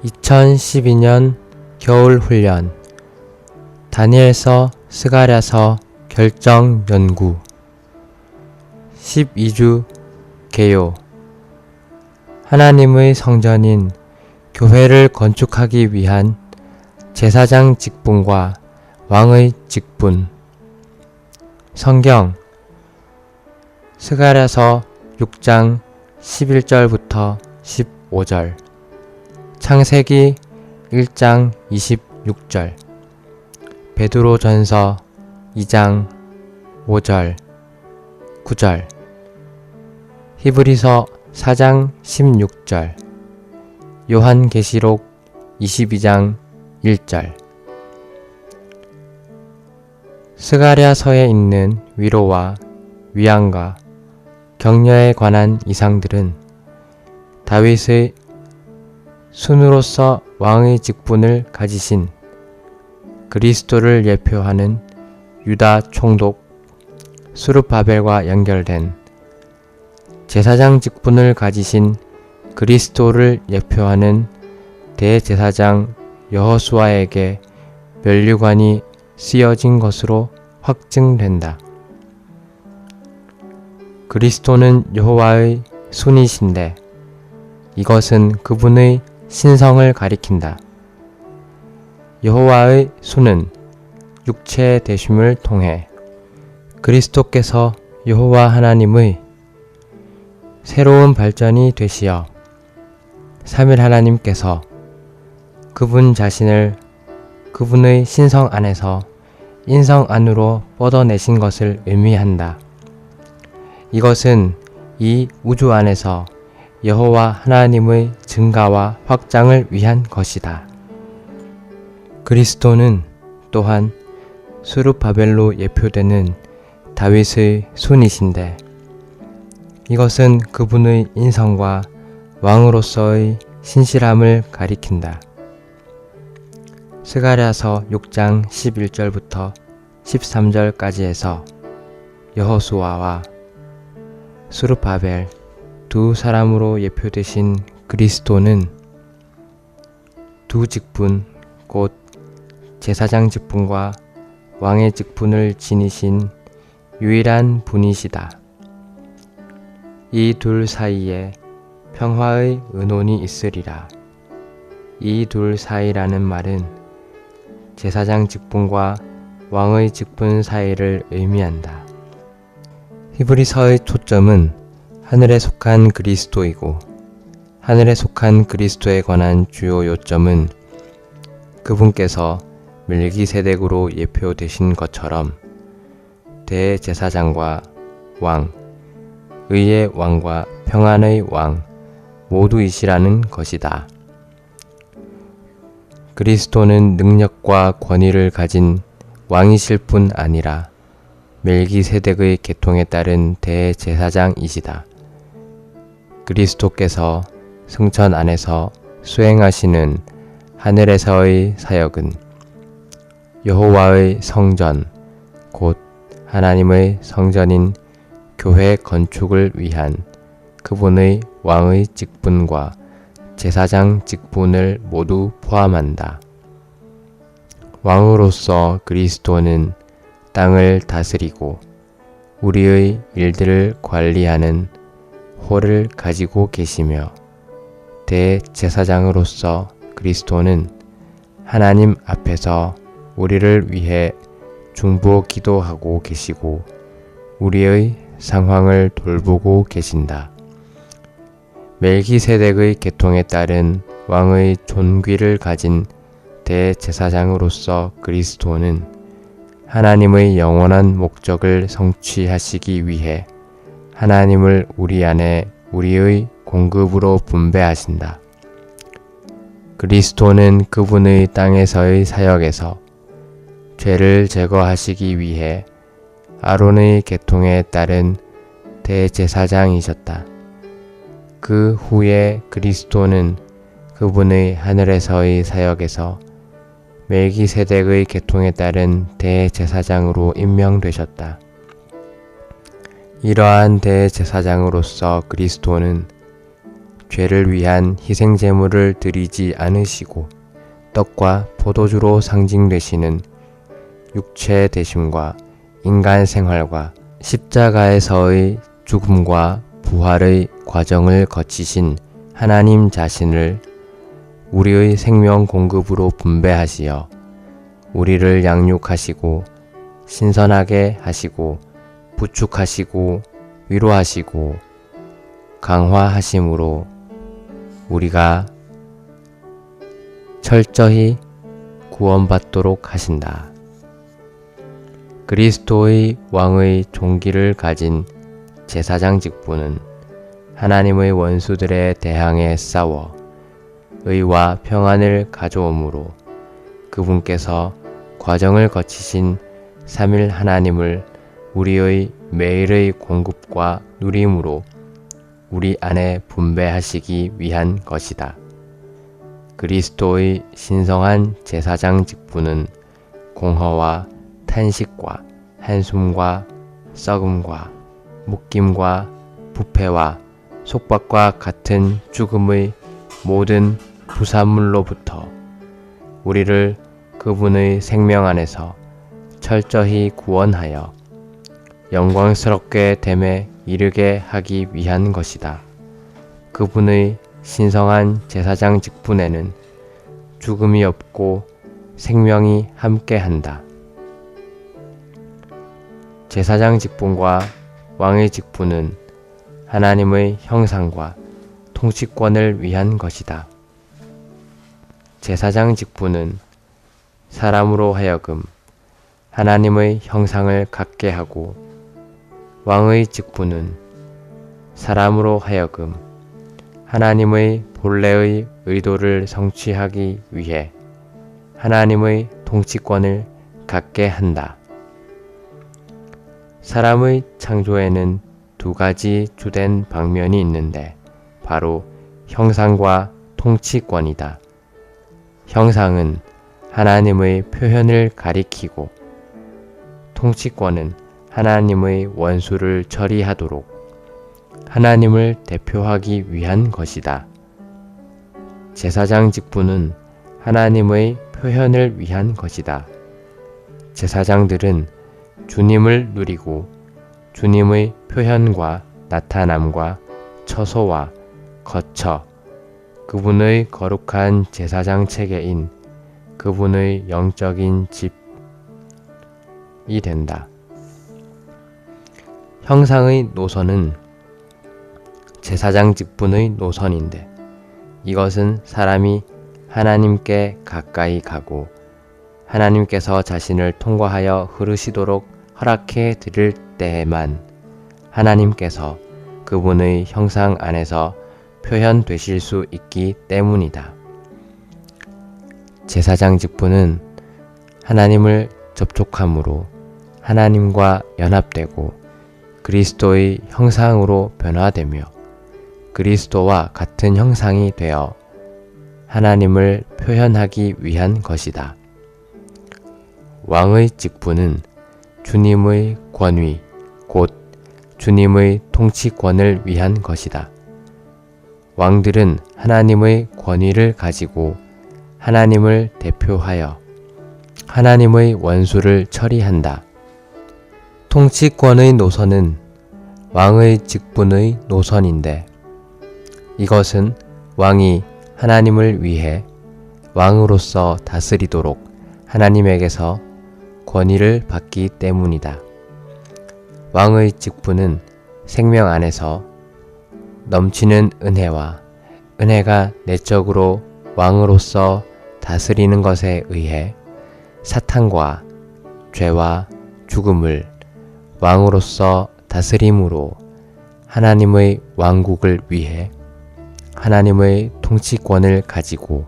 2012년 겨울훈련 다니엘서 스가랴서 결정 연구 12주 개요 하나님의 성전인 교회를 건축하기 위한 제사장 직분과 왕의 직분 성경 스가랴서 6장 11절부터 15절 창세기 1장 26절 베드로전서 2장 5절 9절 히브리서 4장 16절 요한계시록 22장 1절 스가랴서에 있는 위로와 위안과 격려에 관한 이상들은 다윗의 순으로서 왕의 직분을 가지신 그리스도를 예표하는 유다 총독 스룹바벨과 연결된 제사장 직분을 가지신 그리스도를 예표하는 대제사장 여호수아에게 면류관이 쓰여진 것으로 확증된다. 그리스도는 여호와의 손이신데 이것은 그분의 신성을 가리킨다. 여호와의 손은 육체 되심을 통해 그리스도께서 여호와 하나님의 새로운 발전이 되시어 삼일 하나님께서 그분 자신을 그분의 신성 안에서 인성 안으로 뻗어내신 것을 의미한다. 이것은 이 우주 안에서 여호와 하나님의 증가와 확장을 위한 것이다. 그리스도는 또한 스룹바벨로 예표되는 다윗의 손이신데 이것은 그분의 인성과 왕으로서의 신실함을 가리킨다. 스가랴서 6장 11절부터 13절까지에서 여호수아와 스룹바벨 두 사람으로 예표되신 그리스도는 두 직분 곧 제사장 직분과 왕의 직분을 지니신 유일한 분이시다. 이 둘 사이에 평화의 의논이 있으리라. 이 둘 사이라는 말은 제사장 직분과 왕의 직분 사이를 의미한다. 히브리서의 초점은 하늘에 속한 그리스도이고 하늘에 속한 그리스도에 관한 주요 요점은 그분께서 멜기세덱으로 예표되신 것처럼 대제사장과 왕, 의의 왕과 평안의 왕 모두이시라는 것이다. 그리스도는 능력과 권위를 가진 왕이실 뿐 아니라 멜기세덱의 계통에 따른 대제사장이시다. 그리스도께서 성전 안에서 수행하시는 하늘에서의 사역은 여호와의 성전, 곧 하나님의 성전인 교회 건축을 위한 그분의 왕의 직분과 제사장 직분을 모두 포함한다. 왕으로서 그리스도는 땅을 다스리고 우리의 일들을 관리하는 호를 가지고 계시며 대제사장으로서 그리스도는 하나님 앞에서 우리를 위해 중보 기도하고 계시고 우리의 상황을 돌보고 계신다. 멜기세덱의 계통에 따른 왕의 존귀를 가진 대제사장으로서 그리스도는 하나님의 영원한 목적을 성취하시기 위해 하나님을 우리 안에 우리의 공급으로 분배하신다. 그리스도는 그분의 땅에서의 사역에서 죄를 제거하시기 위해 아론의 계통에 따른 대제사장이셨다. 그 후에 그리스도는 그분의 하늘에서의 사역에서 멜기세덱의 계통에 따른 대제사장으로 임명되셨다. 이러한 대제사장으로서 그리스도는 죄를 위한 희생 제물을 드리지 않으시고 떡과 포도주로 상징되시는 육체 되심과 인간 생활과 십자가에서의 죽음과 부활의 과정을 거치신 하나님 자신을 우리의 생명 공급으로 분배하시어 우리를 양육하시고 신선하게 하시고 부축하시고 위로하시고 강화하심으로 우리가 철저히 구원받도록 하신다. 그리스도의 왕의 종기를 가진 제사장 직분은 하나님의 원수들에 대항해 싸워 의와 평안을 가져오므로 그분께서 과정을 거치신 삼일 하나님을 우리의 매일의 공급과 누림으로 우리 안에 분배하시기 위한 것이다. 그리스도의 신성한 제사장 직분은 공허와 탄식과 한숨과 썩음과 묶임과 부패와 속박과 같은 죽음의 모든 부산물로부터 우리를 그분의 생명 안에서 철저히 구원하여 영광스럽게 됨에 이르게 하기 위한 것이다. 그분의 신성한 제사장 직분에는 죽음이 없고 생명이 함께한다. 제사장 직분과 왕의 직분은 하나님의 형상과 통치권을 위한 것이다. 제사장 직분은 사람으로 하여금 하나님의 형상을 갖게 하고 왕의 직분은 사람으로 하여금 하나님의 본래의 의도를 성취하기 위해 하나님의 통치권을 갖게 한다. 사람의 창조에는 두 가지 주된 방면이 있는데 바로 형상과 통치권이다. 형상은 하나님의 표현을 가리키고 통치권은 하나님의 원수를 처리하도록 하나님을 대표하기 위한 것이다. 제사장 직분은 하나님의 표현을 위한 것이다. 제사장들은 주님을 누리고 주님의 표현과 나타남과 처소와 거처, 그분의 거룩한 제사장 체계인 그분의 영적인 집이 된다. 형상의 노선은 제사장 직분의 노선인데 이것은 사람이 하나님께 가까이 가고 하나님께서 자신을 통과하여 흐르시도록 허락해 드릴 때에만 하나님께서 그분의 형상 안에서 표현되실 수 있기 때문이다. 제사장 직분은 하나님을 접촉함으로 하나님과 연합되고 그리스도의 형상으로 변화되며 그리스도와 같은 형상이 되어 하나님을 표현하기 위한 것이다. 왕의 직분은 주님의 권위, 곧 주님의 통치권을 위한 것이다. 왕들은 하나님의 권위를 가지고 하나님을 대표하여 하나님의 원수를 처리한다. 통치권의 노선은 왕의 직분의 노선인데 이것은 왕이 하나님을 위해 왕으로서 다스리도록 하나님에게서 권위를 받기 때문이다. 왕의 직분은 생명 안에서 넘치는 은혜와 은혜가 내적으로 왕으로서 다스리는 것에 의해 사탄과 죄와 죽음을 왕으로서 다스림으로 하나님의 왕국을 위해 하나님의 통치권을 가지고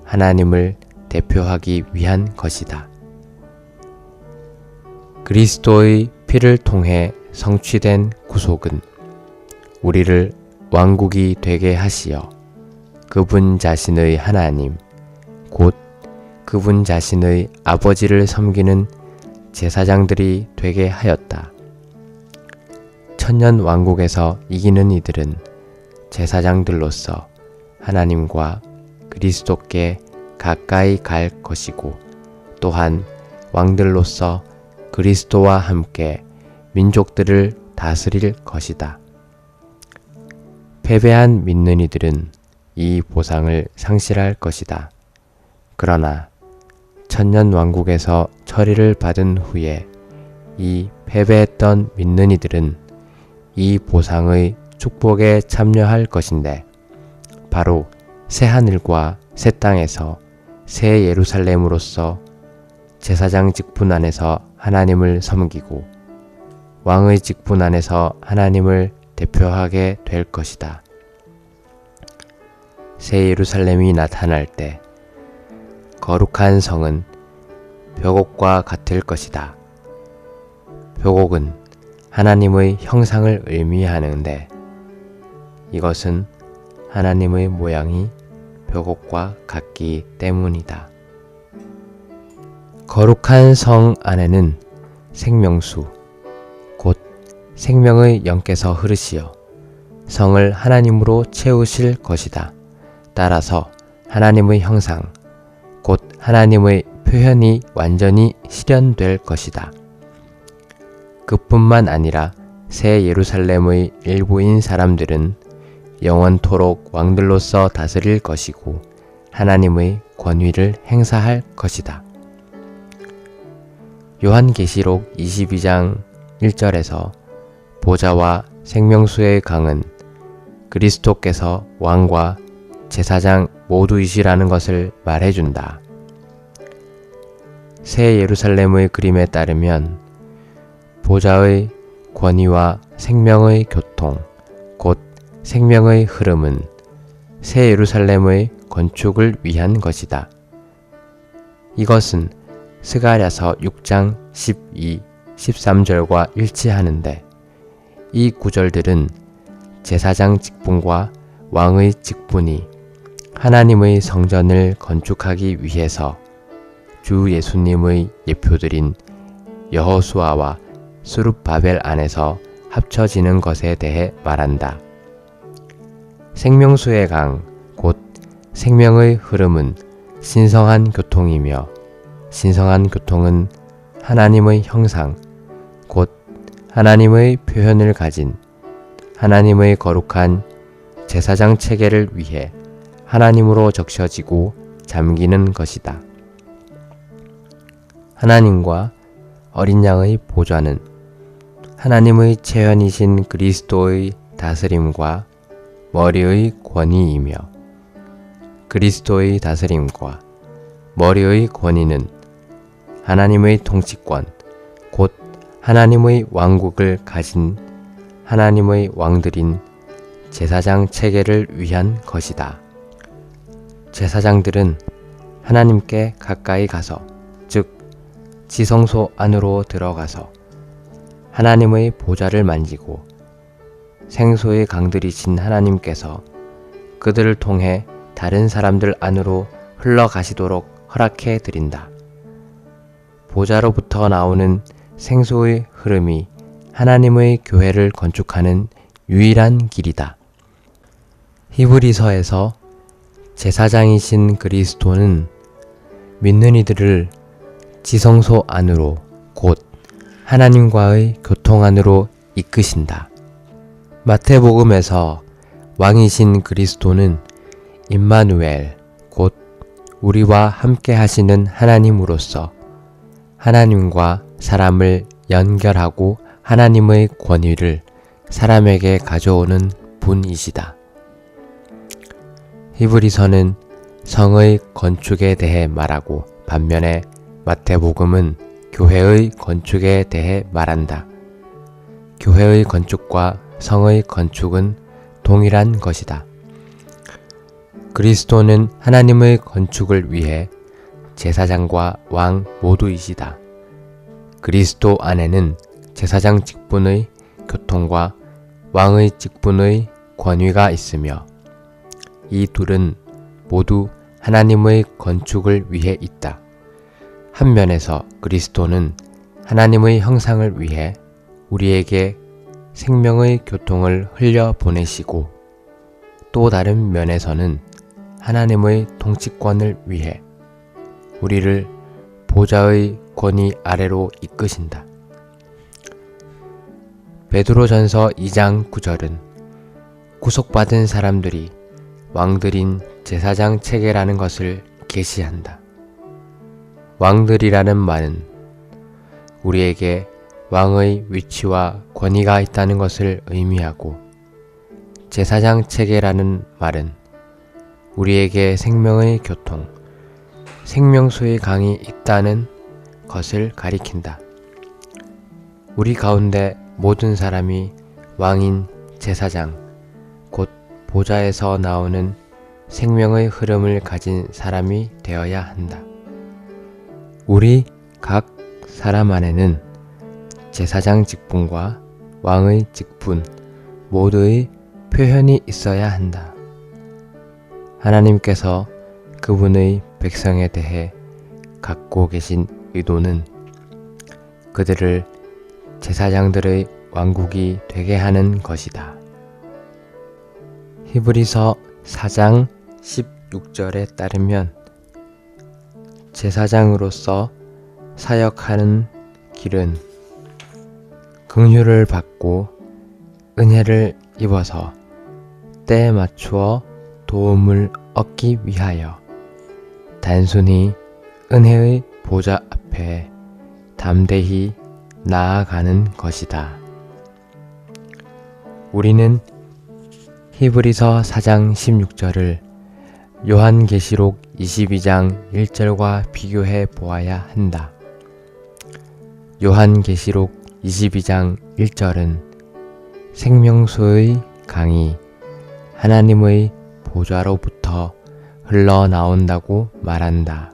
하나님을 대표하기 위한 것이다. 그리스도의 피를 통해 성취된 구속은 우리를 왕국이 되게 하시어 그분 자신의 하나님, 곧 그분 자신의 아버지를 섬기는 제사장들이 되게 하였다. 천년 왕국에서 이기는 이들은 제사장들로서 하나님과 그리스도께 가까이 갈 것이고 또한 왕들로서 그리스도와 함께 민족들을 다스릴 것이다. 패배한 믿는 이들은 이 보상을 상실할 것이다. 그러나 천년 왕국에서 처리를 받은 후에 이 패배했던 믿는 이들은 이 보상의 축복에 참여할 것인데 바로 새 하늘과 새 땅에서 새 예루살렘으로서 제사장 직분 안에서 하나님을 섬기고 왕의 직분 안에서 하나님을 대표하게 될 것이다. 새 예루살렘이 나타날 때 거룩한 성은 벽옥과 같을 것이다. 벽옥은 하나님의 형상을 의미하는데 이것은 하나님의 모양이 벽옥과 같기 때문이다. 거룩한 성 안에는 생명수, 곧 생명의 영께서 흐르시어 성을 하나님으로 채우실 것이다. 따라서 하나님의 형상, 곧 하나님의 표현이 완전히 실현될 것이다. 그뿐만 아니라 새 예루살렘의 일부인 사람들은 영원토록 왕들로서 다스릴 것이고 하나님의 권위를 행사할 것이다. 요한계시록 22장 1절에서 보좌와 생명수의 강은 그리스도께서 왕과 제사장 모두이시라는 것을 말해준다. 새 예루살렘의 그림에 따르면 보좌의 권위와 생명의 교통, 곧 생명의 흐름은 새 예루살렘의 건축을 위한 것이다. 이것은 스가랴서 6장 12, 13절과 일치하는데 이 구절들은 제사장 직분과 왕의 직분이 하나님의 성전을 건축하기 위해서 주 예수님의 예표들인 여호수아와 스룹바벨 안에서 합쳐지는 것에 대해 말한다. 생명수의 강, 곧 생명의 흐름은 신성한 교통이며 신성한 교통은 하나님의 형상, 곧 하나님의 표현을 가진 하나님의 거룩한 제사장 체계를 위해 하나님으로 적셔지고 잠기는 것이다. 하나님과 어린 양의 보좌는 하나님의 체현이신 그리스도의 다스림과 머리의 권위이며 그리스도의 다스림과 머리의 권위는 하나님의 통치권, 곧 하나님의 왕국을 가진 하나님의 왕들인 제사장 체계를 위한 것이다. 제사장들은 하나님께 가까이 가서, 즉 지성소 안으로 들어가서 하나님의 보좌를 만지고 생소의 강들이신 하나님께서 그들을 통해 다른 사람들 안으로 흘러가시도록 허락해 드린다. 보좌로부터 나오는 생소의 흐름이 하나님의 교회를 건축하는 유일한 길이다. 히브리서에서 제사장이신 그리스도는 믿는 이들을 지성소 안으로, 곧 하나님과의 교통 안으로 이끄신다. 마태복음에서 왕이신 그리스도는 임마누엘, 곧 우리와 함께 하시는 하나님으로서 하나님과 사람을 연결하고 하나님의 권위를 사람에게 가져오는 분이시다. 히브리서는 성의 건축에 대해 말하고 반면에 마태복음은 교회의 건축에 대해 말한다. 교회의 건축과 성의 건축은 동일한 것이다. 그리스도는 하나님의 건축을 위해 제사장과 왕 모두이시다. 그리스도 안에는 제사장 직분의 교통과 왕의 직분의 권위가 있으며 이 둘은 모두 하나님의 건축을 위해 있다. 한 면에서 그리스도는 하나님의 형상을 위해 우리에게 생명의 교통을 흘려 보내시고 또 다른 면에서는 하나님의 통치권을 위해 우리를 보좌의 권위 아래로 이끄신다. 베드로전서 2장 9절은 구속받은 사람들이 왕들인 제사장 체계라는 것을 계시한다. 왕들이라는 말은 우리에게 왕의 위치와 권위가 있다는 것을 의미하고, 제사장 체계라는 말은 우리에게 생명의 교통, 생명수의 강이 있다는 것을 가리킨다. 우리 가운데 모든 사람이 왕인 제사장, 곧 보좌에서 나오는 생명의 흐름을 가진 사람이 되어야 한다. 우리 각 사람 안에는 제사장 직분과 왕의 직분 모두의 표현이 있어야 한다. 하나님께서 그분의 백성에 대해 갖고 계신 의도는 그들을 제사장들의 왕국이 되게 하는 것이다. 히브리서 4장 16절에 따르면 제사장으로서 사역하는 길은 긍휼을 받고 은혜를 입어서 때에 맞추어 도움을 얻기 위하여 단순히 은혜의 보좌 앞에 담대히 나아가는 것이다. 우리는 히브리서 4장 16절을 요한계시록 22장 1절과 비교해 보아야 한다. 요한계시록 22장 1절은 생명수의 강이 하나님의 보좌로부터 흘러나온다고 말한다.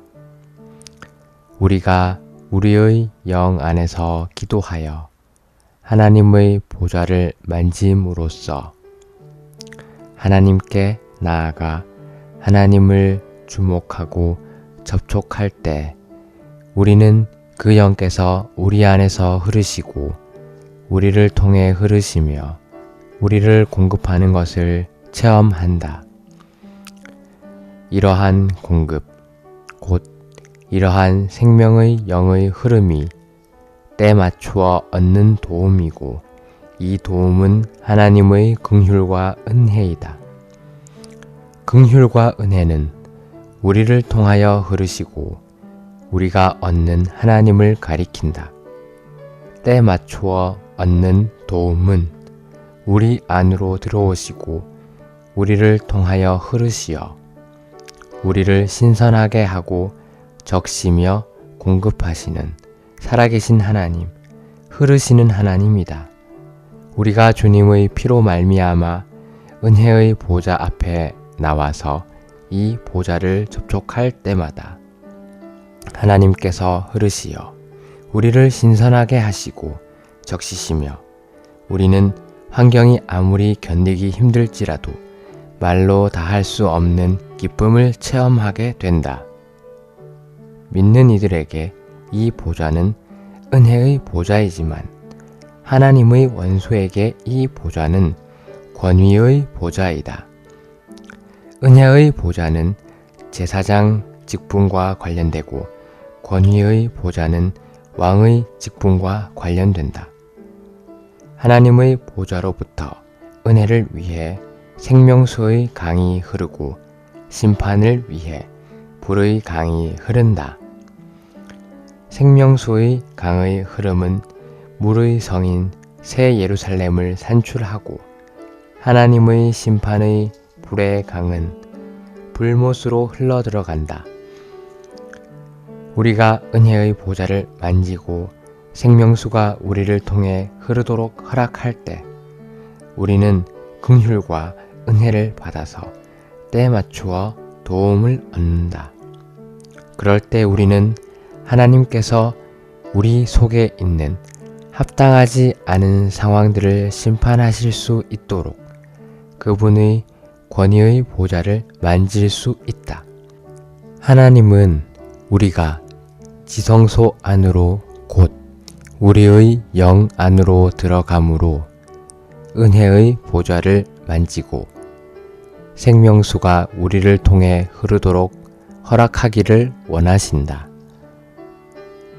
우리가 우리의 영 안에서 기도하여 하나님의 보좌를 만짐으로써 하나님께 나아가 하나님을 주목하고 접촉할 때 우리는 그 영께서 우리 안에서 흐르시고 우리를 통해 흐르시며 우리를 공급하는 것을 체험한다. 이러한 공급, 곧 이러한 생명의 영의 흐름이 때 맞추어 얻는 도움이고, 이 도움은 하나님의 긍휼과 은혜이다. 긍휼과 은혜는 우리를 통하여 흐르시고 우리가 얻는 하나님을 가리킨다. 때 맞추어 얻는 도움은 우리 안으로 들어오시고 우리를 통하여 흐르시어 우리를 신선하게 하고 적시며 공급하시는 살아계신 하나님, 흐르시는 하나님이다. 우리가 주님의 피로 말미암아 은혜의 보좌 앞에 나와서 이 보좌를 접촉할 때마다 하나님께서 흐르시어 우리를 신선하게 하시고 적시시며 우리는 환경이 아무리 견디기 힘들지라도 말로 다 할 수 없는 기쁨을 체험하게 된다. 믿는 이들에게 이 보좌는 은혜의 보좌이지만 하나님의 원수에게 이 보좌는 권위의 보좌이다. 은혜의 보좌는 제사장 직분과 관련되고 권위의 보좌는 왕의 직분과 관련된다. 하나님의 보좌로부터 은혜를 위해 생명수의 강이 흐르고 심판을 위해 불의 강이 흐른다. 생명수의 강의 흐름은 물의 성인 새 예루살렘을 산출하고, 하나님의 심판의 불의 강은 불못으로 흘러들어간다. 우리가 은혜의 보좌를 만지고 생명수가 우리를 통해 흐르도록 허락할 때 우리는 긍휼과 은혜를 받아서 때에 맞추어 도움을 얻는다. 그럴 때 우리는 하나님께서 우리 속에 있는 합당하지 않은 상황들을 심판하실 수 있도록 그분의 권위의 보좌를 만질 수 있다. 하나님은 우리가 지성소 안으로 곧 우리의 영 안으로 들어감으로 은혜의 보좌를 만지고 생명수가 우리를 통해 흐르도록 허락하기를 원하신다.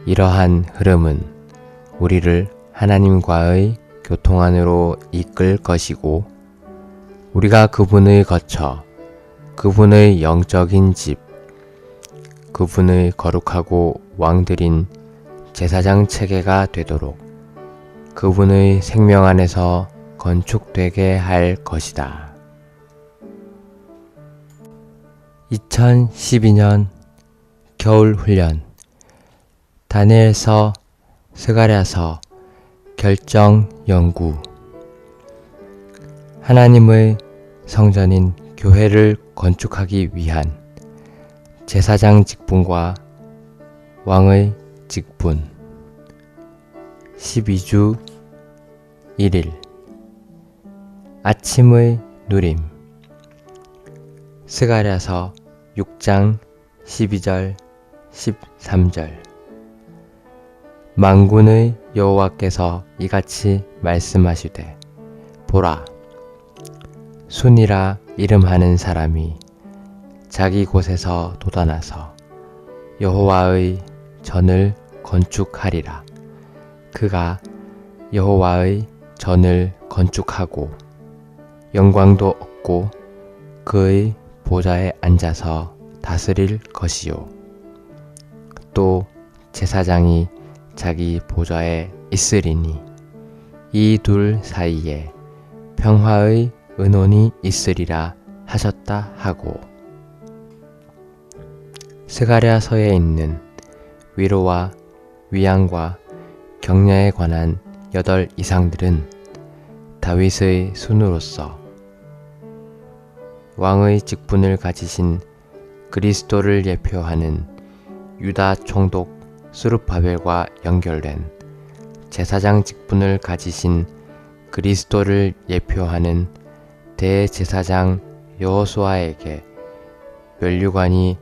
이러한 흐름은 우리를 하나님과의 교통 안으로 이끌 것이고 우리가 그분을 거쳐 그분의 영적인 집, 그분의 거룩하고 왕들인 제사장 체계가 되도록 그분의 생명 안에서 건축되게 할 것이다. 2012년 겨울 훈련 다니엘서, 스가랴서, 결정 연구 하나님의 성전인 교회를 건축하기 위한 제사장 직분과 왕의 직분 12주 1일 아침의 누림 스가랴서 6장 12절 13절 만군의 여호와께서 이같이 말씀하시되 보라 순이라 이름하는 사람이 자기 곳에서 돋아나서 여호와의 전을 건축하리라. 그가 여호와의 전을 건축하고 영광도 얻고 그의 보좌에 앉아서 다스릴 것이요. 또 제사장이 자기 보좌에 있으리니 이 둘 사이에 평화의 은혼이 있으리라 하셨다 하고 스가랴서에 있는 위로와 위안과 격려에 관한 8 이상들은 다윗의 순으로서 왕의 직분을 가지신 그리스도를 예표하는 유다 총독 스룹바벨과 연결된 제사장 직분을 가지신 그리스도를 예표하는 대제사장 여호수아에게 면류관이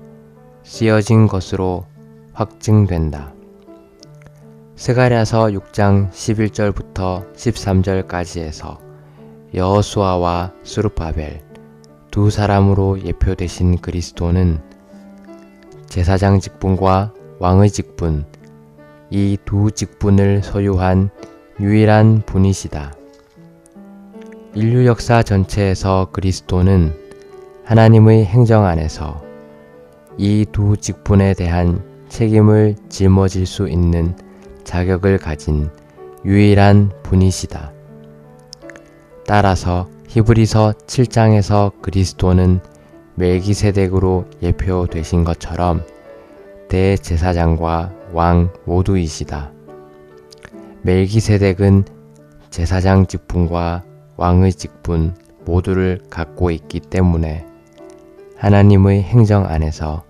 씌어진 것으로 확증된다. 스가랴서 6장 11절부터 13절까지에서 여호수아와 스룹바벨 두 사람으로 예표되신 그리스도는 제사장 직분과 왕의 직분, 이 두 직분을 소유한 유일한 분이시다. 인류 역사 전체에서 그리스도는 하나님의 행정 안에서 이 두 직분에 대한 책임을 짊어질 수 있는 자격을 가진 유일한 분이시다. 따라서 히브리서 7장에서 그리스도는 멜기세덱으로 예표되신 것처럼 대제사장과 왕 모두이시다. 멜기세덱은 제사장 직분과 왕의 직분 모두를 갖고 있기 때문에 하나님의 행정 안에서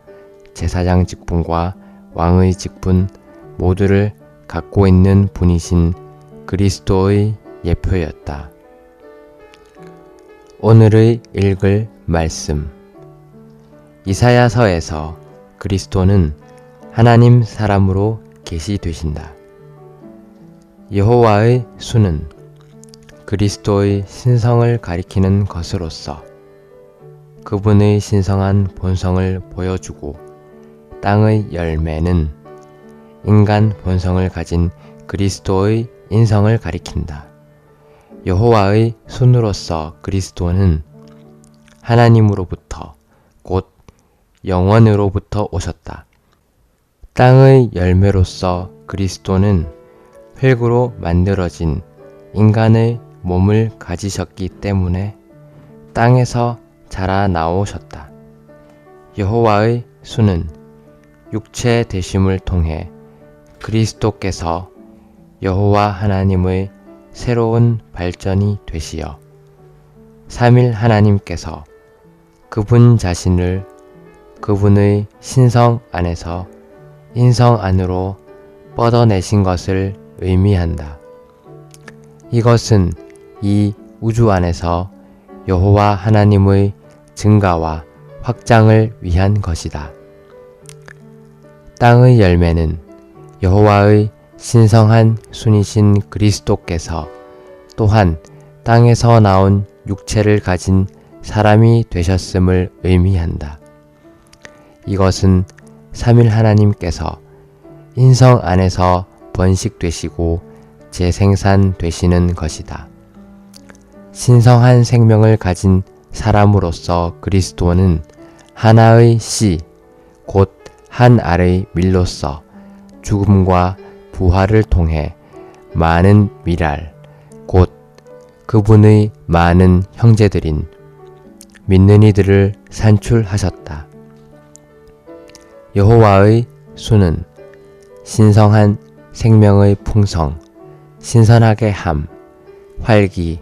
제사장 직분과 왕의 직분 모두를 갖고 있는 분이신 그리스도의 예표였다. 오늘의 읽을 말씀 이사야서에서 그리스도는 하나님 사람으로 계시되신다. 여호와의 수는 그리스도의 신성을 가리키는 것으로서 그분의 신성한 본성을 보여주고 땅의 열매는 인간 본성을 가진 그리스도의 인성을 가리킨다. 여호와의 손으로서 그리스도는 하나님으로부터 곧 영원으로부터 오셨다. 땅의 열매로서 그리스도는 흙으로 만들어진 인간의 몸을 가지셨기 때문에 땅에서 자라 나오셨다. 여호와의 수는 육체 되심을 통해 그리스도께서 여호와 하나님의 새로운 발전이 되시어 삼일 하나님께서 그분 자신을 그분의 신성 안에서 인성 안으로 뻗어내신 것을 의미한다. 이것은 이 우주 안에서 여호와 하나님의 증가와 확장을 위한 것이다. 땅의 열매는 여호와의 신성한 순이신 그리스도께서 또한 땅에서 나온 육체를 가진 사람이 되셨음을 의미한다. 이것은 삼일 하나님께서 인성 안에서 번식되시고 재생산되시는 것이다. 신성한 생명을 가진 사람으로서 그리스도는 하나의 씨, 곧 한 알의 밀로서 죽음과 부활을 통해 많은 미랄, 곧 그분의 많은 형제들인 믿는 이들을 산출하셨다. 여호와의 수는 신성한 생명의 풍성, 신선하게 함, 활기,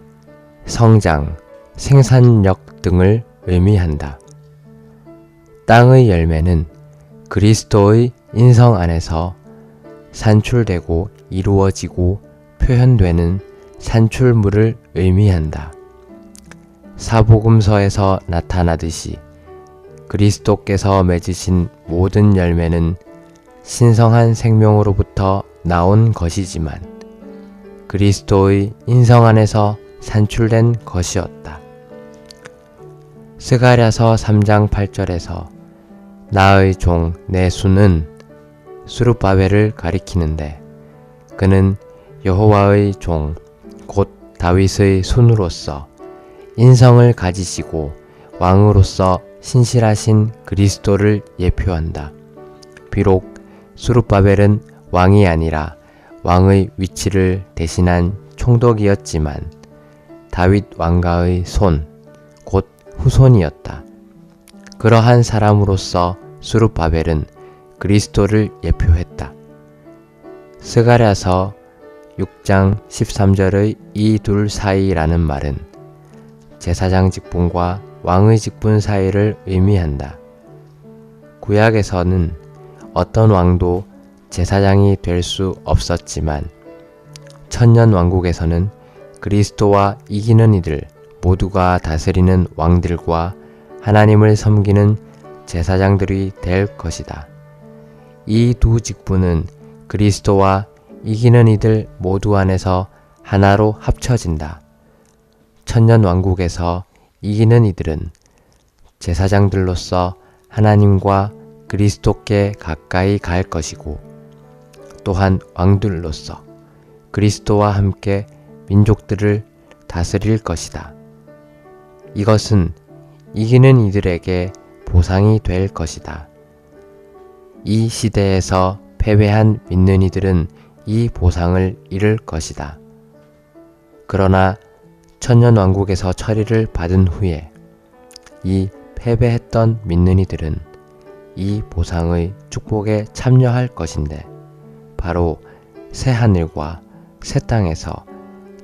성장, 생산력 등을 의미한다. 땅의 열매는 그리스도의 인성 안에서 산출되고 이루어지고 표현되는 산출물을 의미한다. 사복음서에서 나타나듯이 그리스도께서 맺으신 모든 열매는 신성한 생명으로부터 나온 것이지만 그리스도의 인성 안에서 산출된 것이었다. 스가랴서 3장 8절에서 나의 종 내 수는 스룹바벨을 가리키는데 그는 여호와의 종 곧 다윗의 손으로서 인성을 가지시고 왕으로서 신실하신 그리스도를 예표한다. 비록 스룹바벨은 왕이 아니라 왕의 위치를 대신한 총독이었지만 다윗 왕가의 손, 곧 후손이었다. 그러한 사람으로서 스룹바벨은 그리스도를 예표했다. 스가랴서 6장 13절의 이 둘 사이라는 말은 제사장 직분과 왕의 직분 사이를 의미한다. 구약에서는 어떤 왕도 제사장이 될 수 없었지만 천년왕국에서는 그리스도와 이기는 이들 모두가 다스리는 왕들과 하나님을 섬기는 제사장들이 될 것이다. 이 두 직분은 그리스도와 이기는 이들 모두 안에서 하나로 합쳐진다. 천년왕국에서 이기는 이들은 제사장들로서 하나님과 그리스도께 가까이 갈 것이고 또한 왕들로서 그리스도와 함께 민족들을 다스릴 것이다. 이것은 이기는 이들에게 보상이 될 것이다. 이 시대에서 패배한 믿는 이들은 이 보상을 잃을 것이다. 그러나 천년왕국에서 처리를 받은 후에 이 패배했던 믿는 이들은 이 보상의 축복에 참여할 것인데 바로 새 하늘과 새 땅에서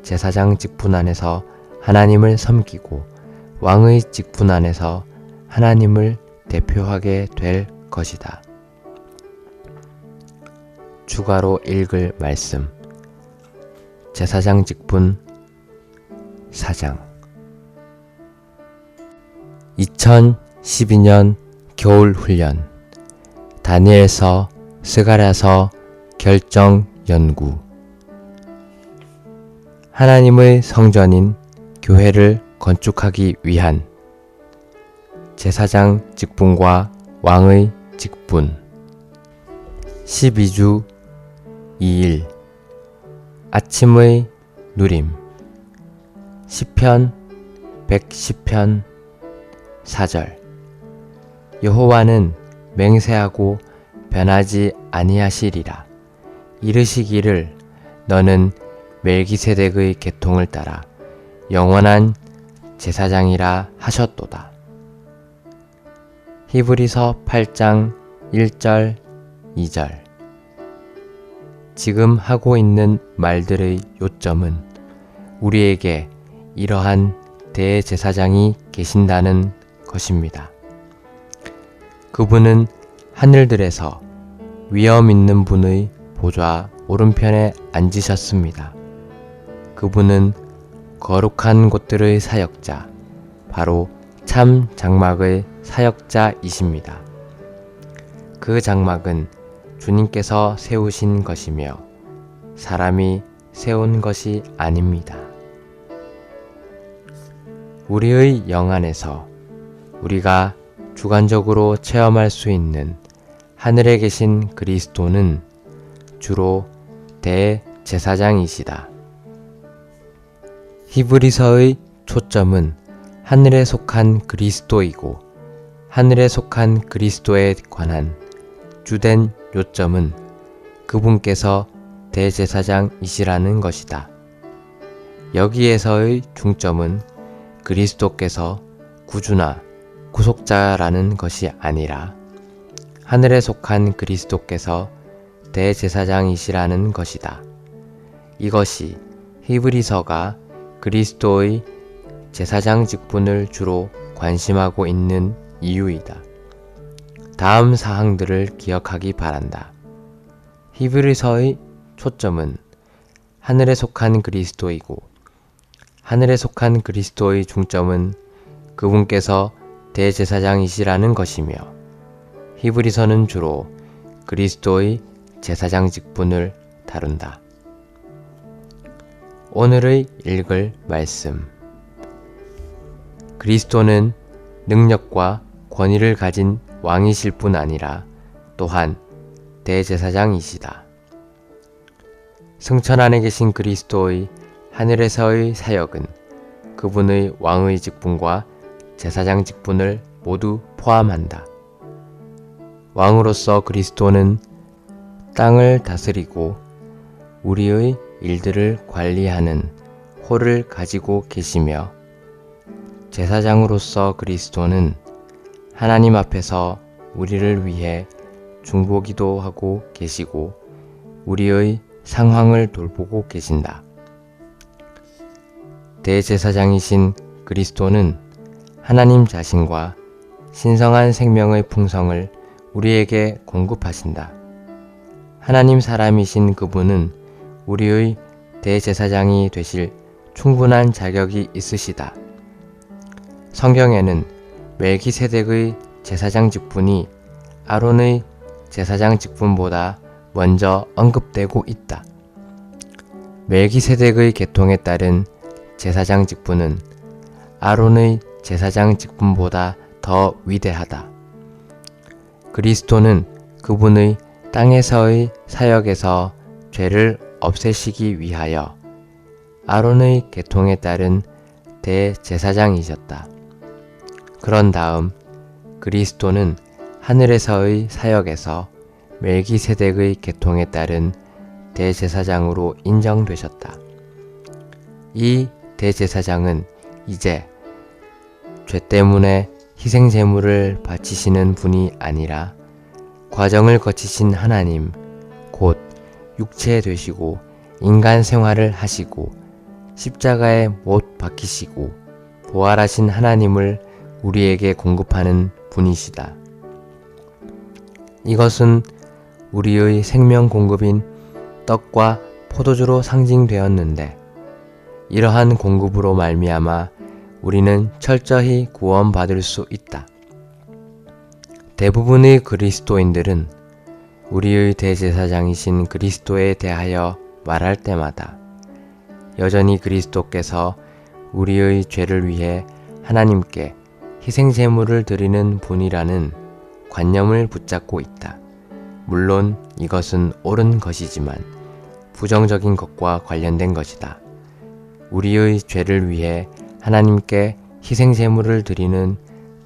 제사장 직분 안에서 하나님을 섬기고 왕의 직분 안에서 하나님을 대표하게 될 것이다. 추가로 읽을 말씀 제사장 직분 4장 2012년 겨울 훈련 다니엘서 스가랴서 결정 연구 하나님의 성전인 교회를 건축하기 위한 제사장 직분과 왕의 직분 12주 2일 아침의 누림 시편 110편 4절 여호와는 맹세하고 변하지 아니하시리라 이르시기를 너는 멜기세덱의 계통을 따라 영원한 제사장이라 하셨도다. 히브리서 8장 1절 2절 지금 하고 있는 말들의 요점은 우리에게 이러한 대제사장이 계신다는 것입니다. 그분은 하늘들에서 위엄 있는 분의 보좌 오른편에 앉으셨습니다. 그분은 거룩한 곳들의 사역자, 바로 참 장막의 사역자이십니다. 그 장막은 주님께서 세우신 것이며 사람이 세운 것이 아닙니다. 우리의 영 안에서 우리가 주관적으로 체험할 수 있는 하늘에 계신 그리스도는 주로 대제사장이시다. 히브리서의 초점은 하늘에 속한 그리스도이고 하늘에 속한 그리스도에 관한 주된 요점은 그분께서 대제사장이시라는 것이다. 여기에서의 중점은 그리스도께서 구주나 구속자라는 것이 아니라 하늘에 속한 그리스도께서 대제사장이시라는 것이다. 이것이 히브리서가 그리스도의 제사장 직분을 주로 관심하고 있는 이유이다. 다음 사항들을 기억하기 바란다. 히브리서의 초점은 하늘에 속한 그리스도이고 하늘에 속한 그리스도의 중점은 그분께서 대제사장이시라는 것이며 히브리서는 주로 그리스도의 제사장 직분을 다룬다. 오늘의 읽을 말씀. 그리스도는 능력과 권위를 가진 왕이실 뿐 아니라 또한 대제사장이시다. 승천 안에 계신 그리스도의 하늘에서의 사역은 그분의 왕의 직분과 제사장 직분을 모두 포함한다. 왕으로서 그리스도는 땅을 다스리고 우리의 일들을 관리하는 호를 가지고 계시며 제사장으로서 그리스도는 하나님 앞에서 우리를 위해 중보기도 하고 계시고 우리의 상황을 돌보고 계신다. 대제사장이신 그리스도는 하나님 자신과 신성한 생명의 풍성을 우리에게 공급하신다. 하나님 사람이신 그분은 우리의 대제사장이 되실 충분한 자격이 있으시다. 성경에는 멜기세덱의 제사장 직분이 아론의 제사장 직분보다 먼저 언급되고 있다. 멜기세덱의 계통에 따른 제사장 직분은 아론의 제사장 직분보다 더 위대하다. 그리스도는 그분의 땅에서의 사역에서 죄를 없애시기 위하여 아론의 계통에 따른 대제사장이셨다. 그런 다음 그리스도는 하늘에서의 사역에서 멜기세덱의 계통에 따른 대제사장으로 인정되셨다. 이 대제사장은 이제 죄 때문에 희생제물을 바치시는 분이 아니라 과정을 거치신 하나님, 곧 육체 되시고 인간 생활을 하시고 십자가에 못 박히시고 부활하신 하나님을 우리에게 공급하는 분이시다. 이것은 우리의 생명 공급인 떡과 포도주로 상징되었는데 이러한 공급으로 말미암아 우리는 철저히 구원받을 수 있다. 대부분의 그리스도인들은 우리의 대제사장이신 그리스도에 대하여 말할 때마다 여전히 그리스도께서 우리의 죄를 위해 하나님께 희생제물을 드리는 분이라는 관념을 붙잡고 있다. 물론 이것은 옳은 것이지만 부정적인 것과 관련된 것이다. 우리의 죄를 위해 하나님께 희생제물을 드리는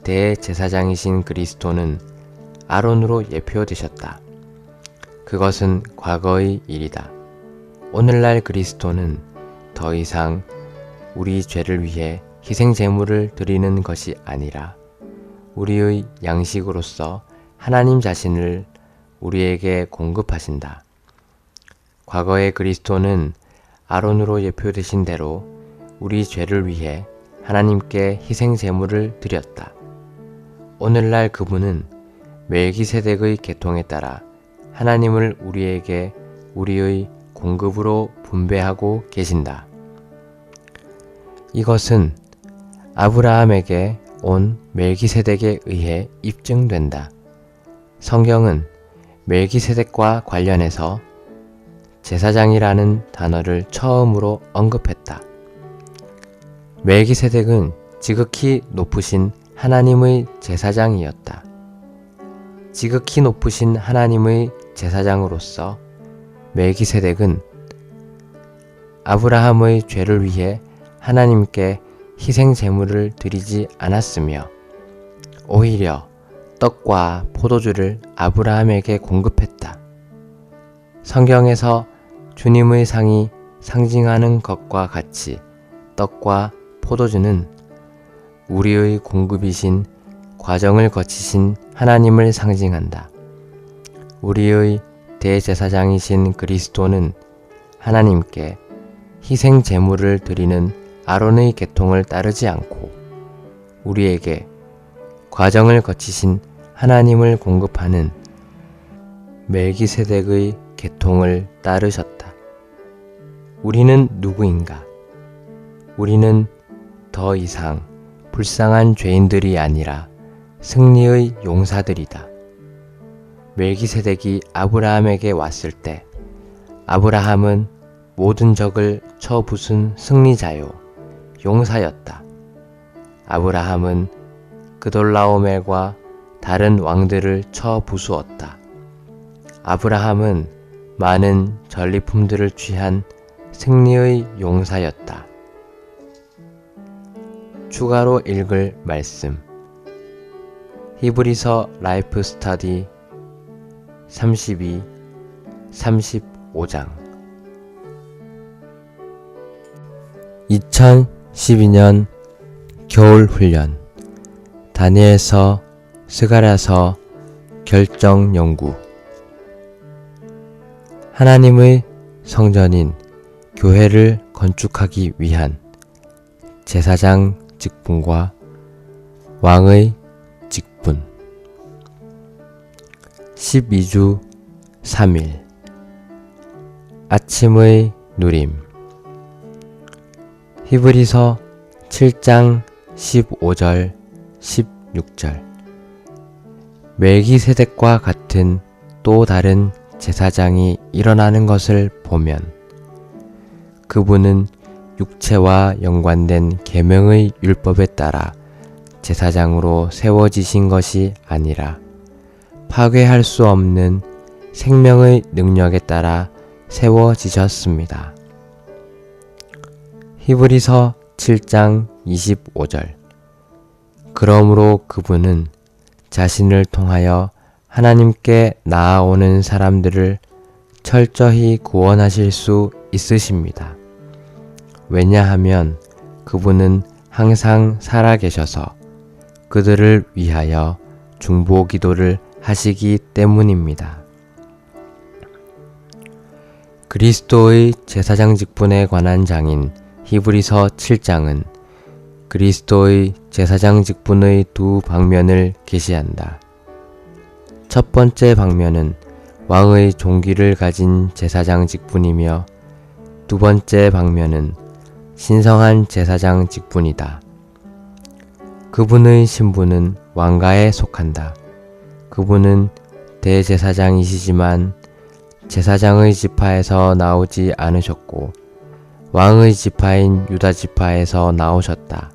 대제사장이신 그리스도는 아론으로 예표되셨다. 그것은 과거의 일이다. 오늘날 그리스도는 더 이상 우리 죄를 위해 희생제물을 드리는 것이 아니라 우리의 양식으로서 하나님 자신을 우리에게 공급하신다. 과거의 그리스도는 아론으로 예표되신 대로 우리 죄를 위해 하나님께 희생제물을 드렸다. 오늘날 그분은 멜기세덱의 계통에 따라 하나님을 우리에게 우리의 공급으로 분배하고 계신다. 이것은 아브라함에게 온 멜기세덱에 의해 입증된다. 성경은 멜기세덱과 관련해서 제사장이라는 단어를 처음으로 언급했다. 멜기세덱은 지극히 높으신 하나님의 제사장이었다. 지극히 높으신 하나님의 제사장으로서 멜기세덱은 아브라함의 죄를 위해 하나님께 희생 제물을 드리지 않았으며 오히려 떡과 포도주를 아브라함에게 공급했다. 성경에서 주님의 상이 상징하는 것과 같이 떡과 포도주는 우리의 공급이신 과정을 거치신 하나님을 상징한다. 우리의 대제사장이신 그리스도는 하나님께 희생 제물을 드리는 아론의 계통을 따르지 않고 우리에게 과정을 거치신 하나님을 공급하는 멜기세덱의 계통을 따르셨다. 우리는 누구인가? 우리는 더 이상 불쌍한 죄인들이 아니라 승리의 용사들이다. 멜기세덱이 아브라함에게 왔을 때 아브라함은 모든 적을 쳐부순 승리자요 용사였다. 아브라함은 그돌라오멜과 다른 왕들을 쳐부수었다. 아브라함은 많은 전리품들을 취한 승리의 용사였다. 추가로 읽을 말씀 히브리서 라이프 스터디 32, 35장 2012년 겨울 훈련 다니엘서 스가랴서 결정 연구 하나님의 성전인 교회를 건축하기 위한 제사장 직분과 왕의 직분 12주 3일 아침의 누림 히브리서 7장 15절 16절 멜기세덱과 같은 또 다른 제사장이 일어나는 것을 보면 그분은 육체와 연관된 계명의 율법에 따라 제사장으로 세워지신 것이 아니라 파괴할 수 없는 생명의 능력에 따라 세워지셨습니다. 히브리서 7장 25절 그러므로 그분은 자신을 통하여 하나님께 나아오는 사람들을 철저히 구원하실 수 있으십니다. 왜냐하면 그분은 항상 살아계셔서 그들을 위하여 중보 기도를 하시기 때문입니다. 그리스도의 제사장 직분에 관한 장인 히브리서 7장은 그리스도의 제사장 직분의 두 방면을 계시한다. 첫 번째 방면은 왕의 종기를 가진 제사장 직분이며 두 번째 방면은 신성한 제사장 직분이다. 그분의 신분은 왕가에 속한다. 그분은 대제사장이시지만 제사장의 지파에서 나오지 않으셨고 왕의 지파인 유다 지파에서 나오셨다.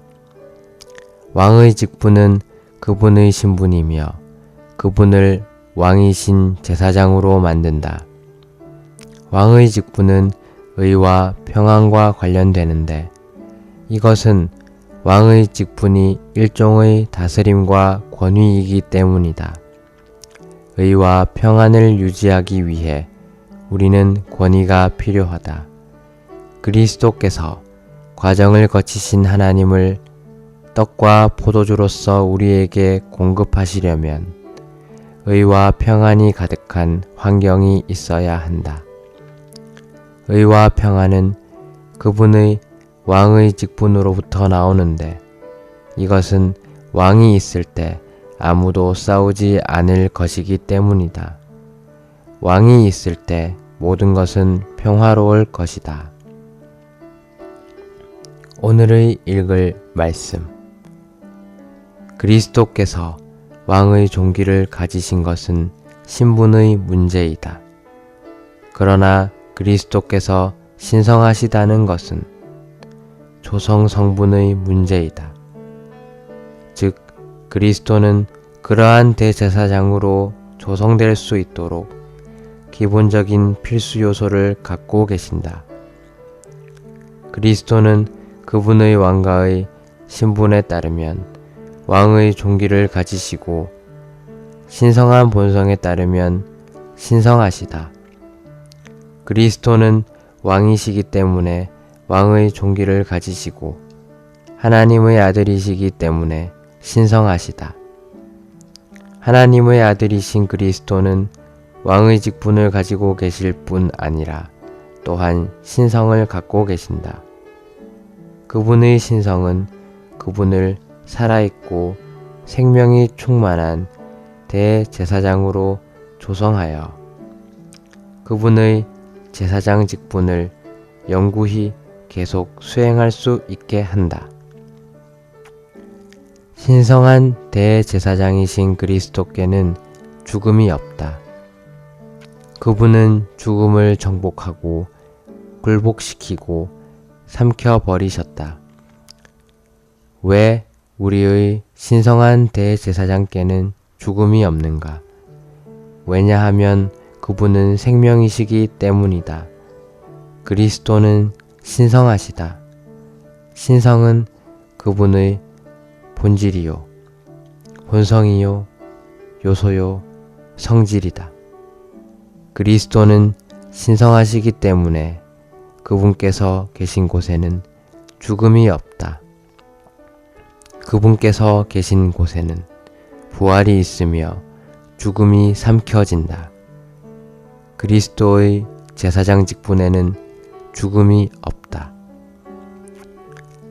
왕의 직분은 그분의 신분이며 그분을 왕이신 제사장으로 만든다. 왕의 직분은 의와 평안과 관련되는데 이것은 왕의 직분이 일종의 다스림과 권위이기 때문이다. 의와 평안을 유지하기 위해 우리는 권위가 필요하다. 그리스도께서 과정을 거치신 하나님을 떡과 포도주로서 우리에게 공급하시려면 의와 평안이 가득한 환경이 있어야 한다. 의와 평안은 그분의 왕의 직분으로부터 나오는데 이것은 왕이 있을 때 아무도 싸우지 않을 것이기 때문이다. 왕이 있을 때 모든 것은 평화로울 것이다. 오늘의 읽을 말씀 그리스도께서 왕의 종기를 가지신 것은 신분의 문제이다. 그러나 그리스도께서 신성하시다는 것은 조성 성분의 문제이다. 그리스도는 그러한 대제사장으로 조성될 수 있도록 기본적인 필수 요소를 갖고 계신다. 그리스도는 그분의 왕가의 신분에 따르면 왕의 종기를 가지시고 신성한 본성에 따르면 신성하시다. 그리스도는 왕이시기 때문에 왕의 종기를 가지시고 하나님의 아들이시기 때문에 신성하시다. 하나님의 아들이신 그리스도는 왕의 직분을 가지고 계실 뿐 아니라 또한 신성을 갖고 계신다. 그분의 신성은 그분을 살아있고 생명이 충만한 대제사장으로 조성하여 그분의 제사장 직분을 영구히 계속 수행할 수 있게 한다. 신성한 대제사장이신 그리스도께는 죽음이 없다. 그분은 죽음을 정복하고 굴복시키고 삼켜버리셨다. 왜 우리의 신성한 대제사장께는 죽음이 없는가? 왜냐하면 그분은 생명이시기 때문이다. 그리스도는 신성하시다. 신성은 그분의 본질이요, 본성이요, 요소요, 성질이다. 그리스도는 신성하시기 때문에 그분께서 계신 곳에는 죽음이 없다. 그분께서 계신 곳에는 부활이 있으며 죽음이 삼켜진다. 그리스도의 제사장 직분에는 죽음이 없다.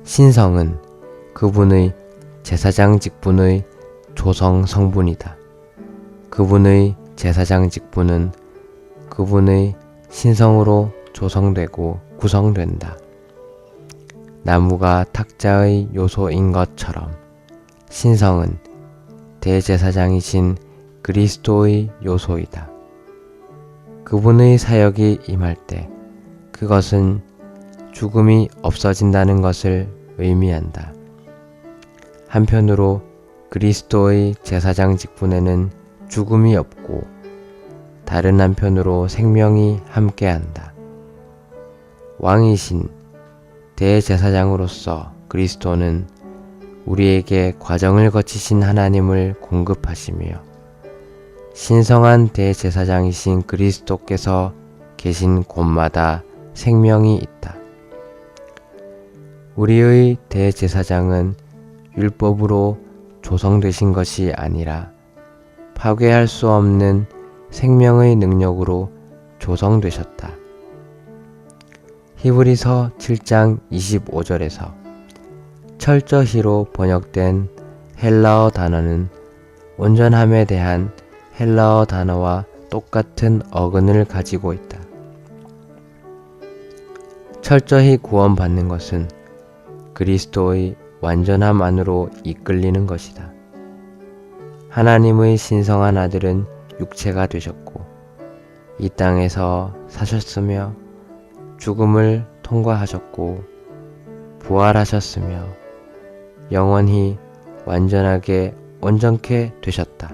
신성은 그분의 제사장 직분의 조성 성분이다. 그분의 제사장 직분은 그분의 신성으로 조성되고 구성된다. 나무가 탁자의 요소인 것처럼 신성은 대제사장이신 그리스도의 요소이다. 그분의 사역이 임할 때 그것은 죽음이 없어진다는 것을 의미한다. 한편으로 그리스도의 제사장 직분에는 죽음이 없고 다른 한편으로 생명이 함께한다. 왕이신 대제사장으로서 그리스도는 우리에게 과정을 거치신 하나님을 공급하시며 신성한 대제사장이신 그리스도께서 계신 곳마다 생명이 있다. 우리의 대제사장은 율법으로 조성되신 것이 아니라 파괴할 수 없는 생명의 능력으로 조성되셨다. 히브리서 7장 25절에서 철저히로 번역된 헬라어 단어는 온전함에 대한 헬라어 단어와 똑같은 어근을 가지고 있다. 철저히 구원받는 것은 그리스도의 완전함 안으로 이끌리는 것이다. 하나님의 신성한 아들은 육체가 되셨고 이 땅에서 사셨으며 죽음을 통과하셨고 부활하셨으며 영원히 완전하게 온전케 되셨다.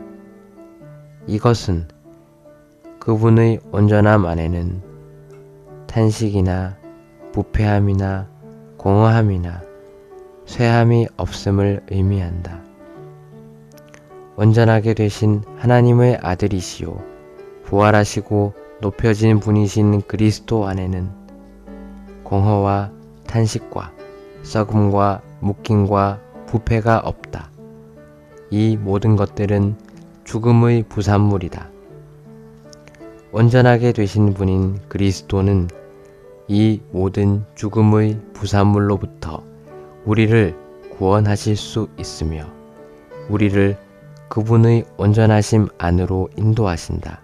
이것은 그분의 온전함 안에는 탄식이나 부패함이나 공허함이나 쇠함이 없음을 의미한다. 온전하게 되신 하나님의 아들이시요 부활하시고 높여진 분이신 그리스도 안에는 공허와 탄식과 썩음과 묶임과 부패가 없다. 이 모든 것들은 죽음의 부산물이다. 온전하게 되신 분인 그리스도는 이 모든 죽음의 부산물로부터 우리를 구원하실 수 있으며 우리를 그분의 온전하심 안으로 인도하신다.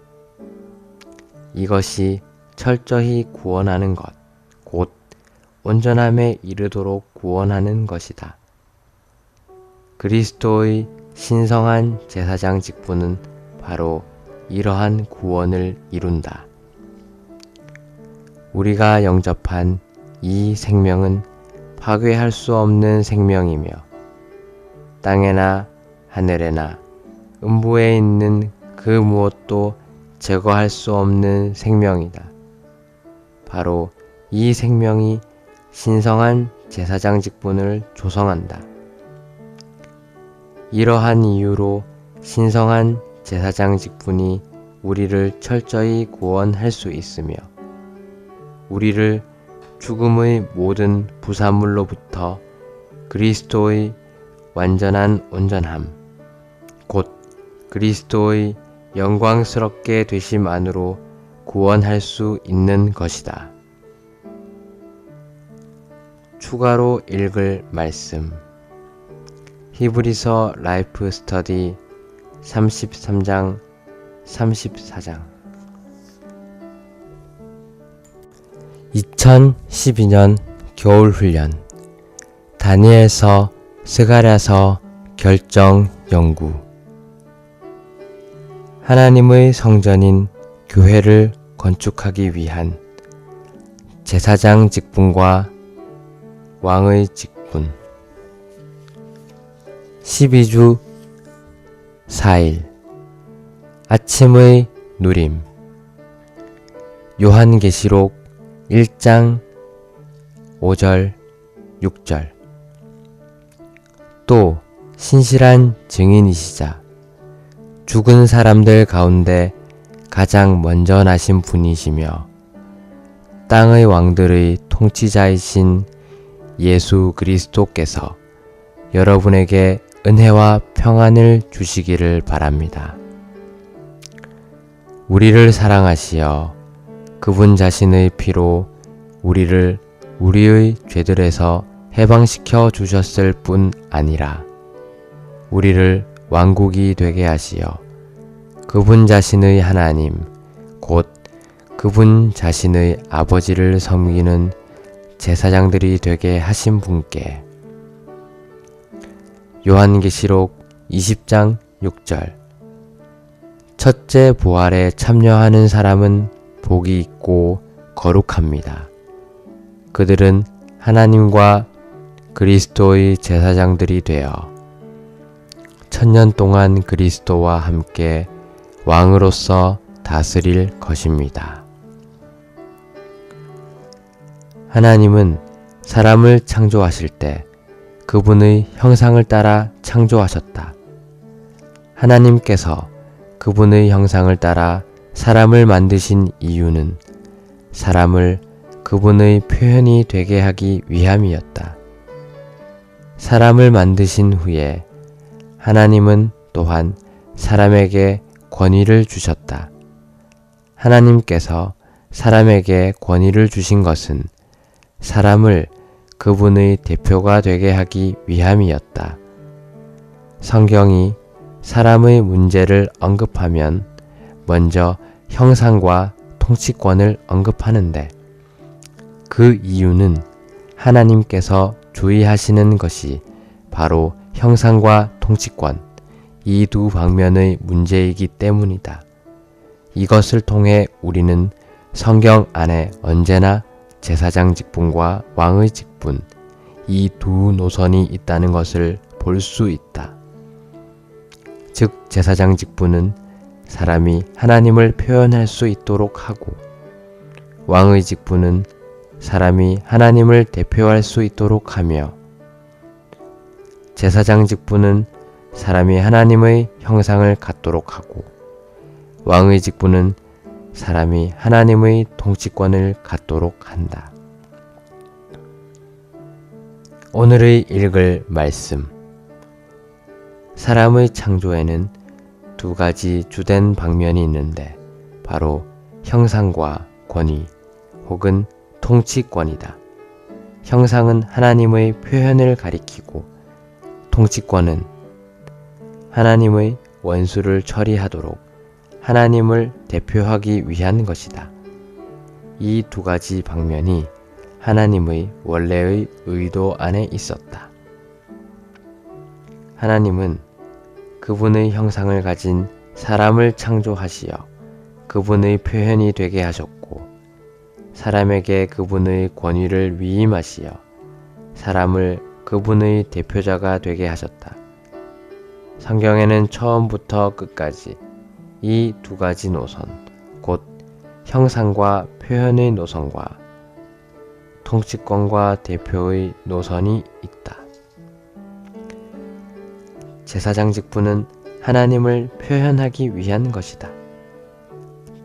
이것이 철저히 구원하는 것, 곧 온전함에 이르도록 구원하는 것이다. 그리스도의 신성한 제사장 직분은 바로 이러한 구원을 이룬다. 우리가 영접한 이 생명은 파괴할 수 없는 생명이며 땅에나 하늘에나 음부에 있는 그 무엇도 제거할 수 없는 생명이다. 바로 이 생명이 신성한 제사장 직분을 조성한다. 이러한 이유로 신성한 제사장 직분이 우리를 철저히 구원할 수 있으며 우리를 죽음의 모든 부산물로부터 그리스도의 완전한 온전함, 곧 그리스도의 영광스럽게 되심 안으로 구원할 수 있는 것이다. 추가로 읽을 말씀 히브리서 라이프 스터디 33장 34장 2012년 겨울훈련 다니엘서 스가랴서 결정 연구 하나님의 성전인 교회를 건축하기 위한 제사장 직분과 왕의 직분 12주 4일 아침의 누림 요한계시록 1장 5절 6절 또 신실한 증인이시자 죽은 사람들 가운데 가장 먼저 나신 분이시며 땅의 왕들의 통치자이신 예수 그리스도께서 여러분에게 은혜와 평안을 주시기를 바랍니다. 우리를 사랑하시어 그분 자신의 피로 우리를 우리의 죄들에서 해방시켜 주셨을 뿐 아니라 우리를 왕국이 되게 하시어 그분 자신의 하나님 곧 그분 자신의 아버지를 섬기는 제사장들이 되게 하신 분께 요한계시록 20장 6절 첫째 부활에 참여하는 사람은 복이 있고 거룩합니다. 그들은 하나님과 그리스도의 제사장들이 되어 천년 동안 그리스도와 함께 왕으로서 다스릴 것입니다. 하나님은 사람을 창조하실 때 그분의 형상을 따라 창조하셨다. 하나님께서 그분의 형상을 따라 사람을 만드신 이유는 사람을 그분의 표현이 되게 하기 위함이었다. 사람을 만드신 후에 하나님은 또한 사람에게 권위를 주셨다. 하나님께서 사람에게 권위를 주신 것은 사람을 그분의 대표가 되게 하기 위함이었다. 성경이 사람의 문제를 언급하면 먼저 형상과 통치권을 언급하는데 그 이유는 하나님께서 주의하시는 것이 바로 형상과 통치권, 이 두 방면의 문제이기 때문이다. 이것을 통해 우리는 성경 안에 언제나 제사장 직분과 왕의 직분, 이 두 노선이 있다는 것을 볼 수 있다. 즉, 제사장 직분은 사람이 하나님을 표현할 수 있도록 하고, 왕의 직분은 사람이 하나님을 대표할 수 있도록 하며, 제사장 직분은 사람이 하나님의 형상을 갖도록 하고, 왕의 직분은 사람이 하나님의 통치권을 갖도록 한다. 오늘의 읽을 말씀. 사람의 창조에는 두 가지 주된 방면이 있는데 바로 형상과 권위 혹은 통치권이다. 형상은 하나님의 표현을 가리키고 통치권은 하나님의 원수를 처리하도록 하나님을 대표하기 위한 것이다. 이 두 가지 방면이 하나님의 원래의 의도 안에 있었다. 하나님은 그분의 형상을 가진 사람을 창조하시어 그분의 표현이 되게 하셨고, 사람에게 그분의 권위를 위임하시어 사람을 그분의 대표자가 되게 하셨다. 성경에는 처음부터 끝까지 이 두 가지 노선, 곧 형상과 표현의 노선과 통치권과 대표의 노선이 있다. 제사장 직분은 하나님을 표현하기 위한 것이다.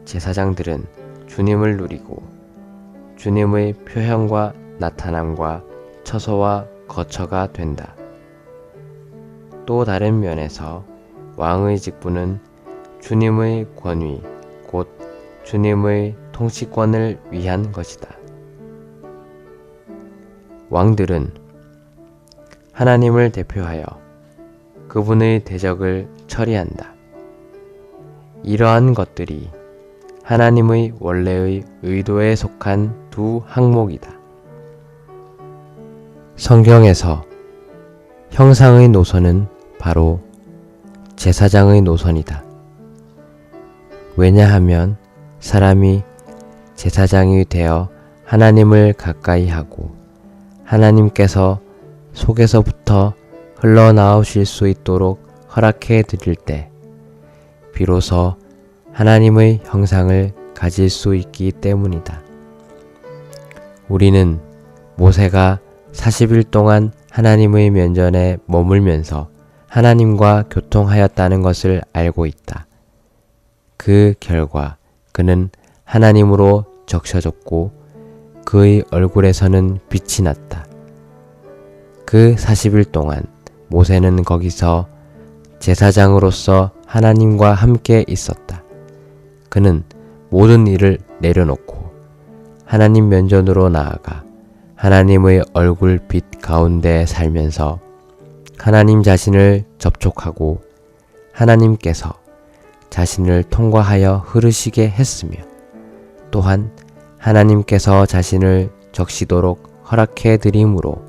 제사장들은 주님을 누리고 주님의 표현과 나타남과 처소와 거처가 된다. 또 다른 면에서 왕의 직분은 주님의 권위, 곧 주님의 통치권을 위한 것이다. 왕들은 하나님을 대표하여 그분의 대적을 처리한다. 이러한 것들이 하나님의 원래의 의도에 속한 두 항목이다. 성경에서 형상의 노선은 바로 제사장의 노선이다. 왜냐하면 사람이 제사장이 되어 하나님을 가까이 하고 하나님께서 속에서부터 흘러나오실 수 있도록 허락해 드릴 때 비로소 하나님의 형상을 가질 수 있기 때문이다. 우리는 모세가 40일 동안 하나님의 면전에 머물면서 하나님과 교통하였다는 것을 알고 있다. 그 결과 그는 하나님으로 적셔졌고 그의 얼굴에서는 빛이 났다. 그 40일 동안 모세는 거기서 제사장으로서 하나님과 함께 있었다. 그는 모든 일을 내려놓고 하나님 면전으로 나아가 하나님의 얼굴빛 가운데 살면서 하나님 자신을 접촉하고 하나님께서 자신을 통과하여 흐르시게 했으며 또한 하나님께서 자신을 적시도록 허락해 드림으로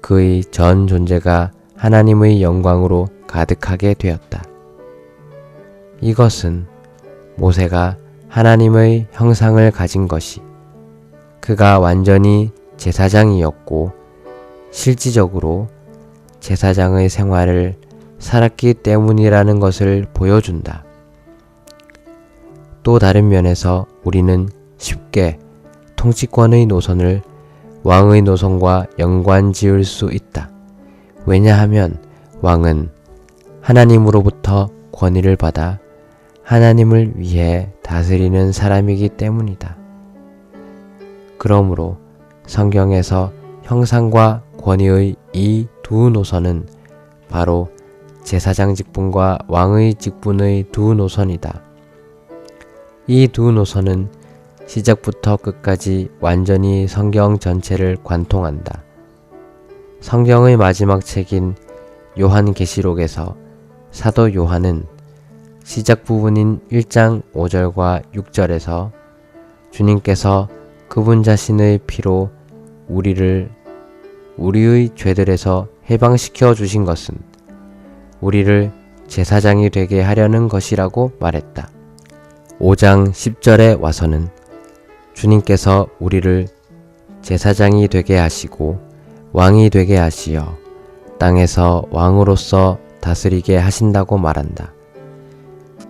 그의 전 존재가 하나님의 영광으로 가득하게 되었다. 이것은 모세가 하나님의 형상을 가진 것이 그가 완전히 제사장이었고 실질적으로 제사장의 생활을 살았기 때문이라는 것을 보여준다. 또 다른 면에서 우리는 쉽게 통치권의 노선을 왕의 노선과 연관 지을 수 있다. 왜냐하면 왕은 하나님으로부터 권위를 받아 하나님을 위해 다스리는 사람이기 때문이다. 그러므로 성경에서 형상과 권위의 이 두 노선은 바로 제사장 직분과 왕의 직분의 두 노선이다. 이 두 노선은 시작부터 끝까지 완전히 성경 전체를 관통한다. 성경의 마지막 책인 요한계시록에서 사도 요한은 시작 부분인 1장 5절과 6절에서 주님께서 그분 자신의 피로 우리의 죄들에서 해방시켜 주신 것은 우리를 제사장이 되게 하려는 것이라고 말했다. 5장 10절에 와서는 주님께서 우리를 제사장이 되게 하시고 왕이 되게 하시어 땅에서 왕으로서 다스리게 하신다고 말한다.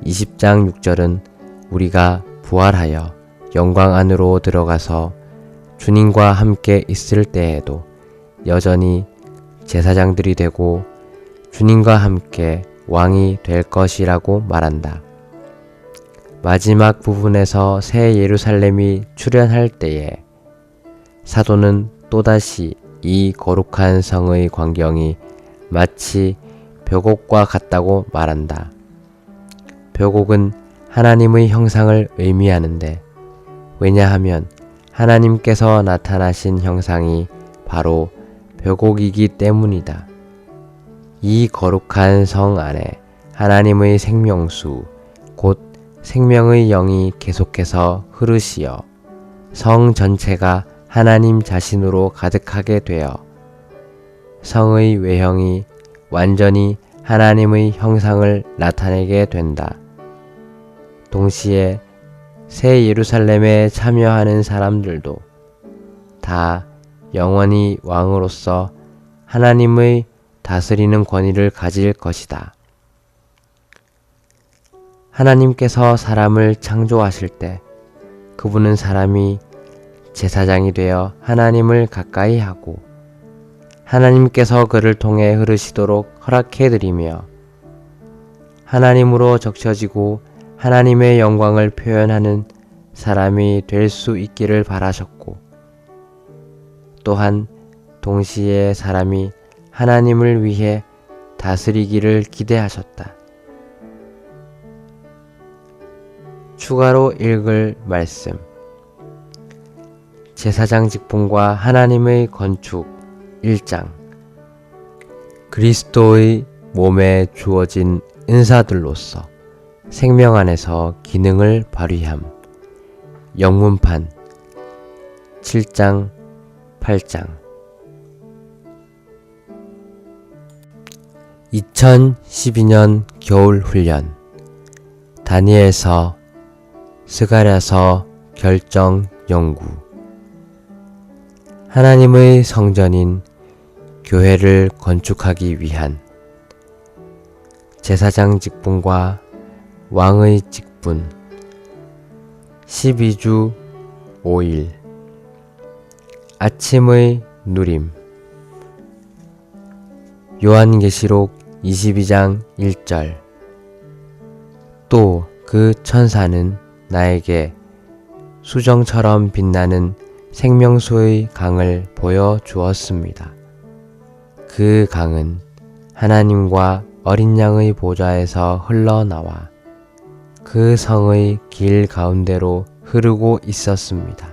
20장 6절은 우리가 부활하여 영광 안으로 들어가서 주님과 함께 있을 때에도 여전히 제사장들이 되고 주님과 함께 왕이 될 것이라고 말한다. 마지막 부분에서 새 예루살렘이 출현할 때에 사도는 또다시 이 거룩한 성의 광경이 마치 벽옥과 같다고 말한다. 벽옥은 하나님의 형상을 의미하는데 왜냐하면 하나님께서 나타나신 형상이 바로 벽옥이기 때문이다. 이 거룩한 성 안에 하나님의 생명수, 곧 생명의 영이 계속해서 흐르시어 성 전체가 하나님 자신으로 가득하게 되어 성의 외형이 완전히 하나님의 형상을 나타내게 된다. 동시에 새 예루살렘에 참여하는 사람들도 다 영원히 왕으로서 하나님의 다스리는 권위를 가질 것이다. 하나님께서 사람을 창조하실 때 그분은 사람이 제사장이 되어 하나님을 가까이 하고 하나님께서 그를 통해 흐르시도록 허락해드리며 하나님으로 적셔지고 하나님의 영광을 표현하는 사람이 될 수 있기를 바라셨고 또한 동시에 사람이 하나님을 위해 다스리기를 기대하셨다. 추가로 읽을 말씀. 제사장 직분과 하나님의 건축 1장. 그리스도의 몸에 주어진 은사들로서 생명 안에서 기능을 발휘함. 영문판 7장 8장. 2012년 겨울 훈련. 다니엘서, 스가랴서 결정 연구. 하나님의 성전인 교회를 건축하기 위한 제사장 직분과 왕의 직분. 12주 5일. 아침의 누림. 요한계시록 22장 1절. 또 그 천사는 나에게 수정처럼 빛나는 생명수의 강을 보여주었습니다. 그 강은 하나님과 어린 양의 보좌에서 흘러나와 그 성의 길 가운데로 흐르고 있었습니다.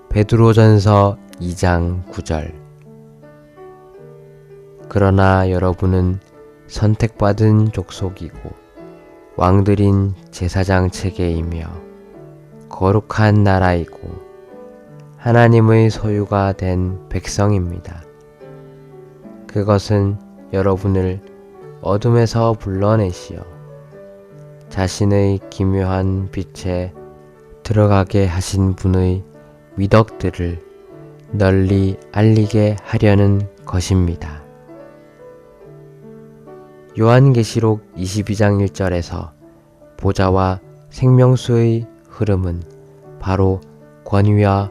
베드로전서 2장 9절. 그러나 여러분은 선택받은 족속이고 왕들인 제사장 체계이며 거룩한 나라이고 하나님의 소유가 된 백성입니다. 그것은 여러분을 어둠에서 불러내시어 자신의 기묘한 빛에 들어가게 하신 분의 위덕들을 널리 알리게 하려는 것입니다. 요한계시록 22장 1절에서 보좌와 생명수의 흐름은 바로 권위와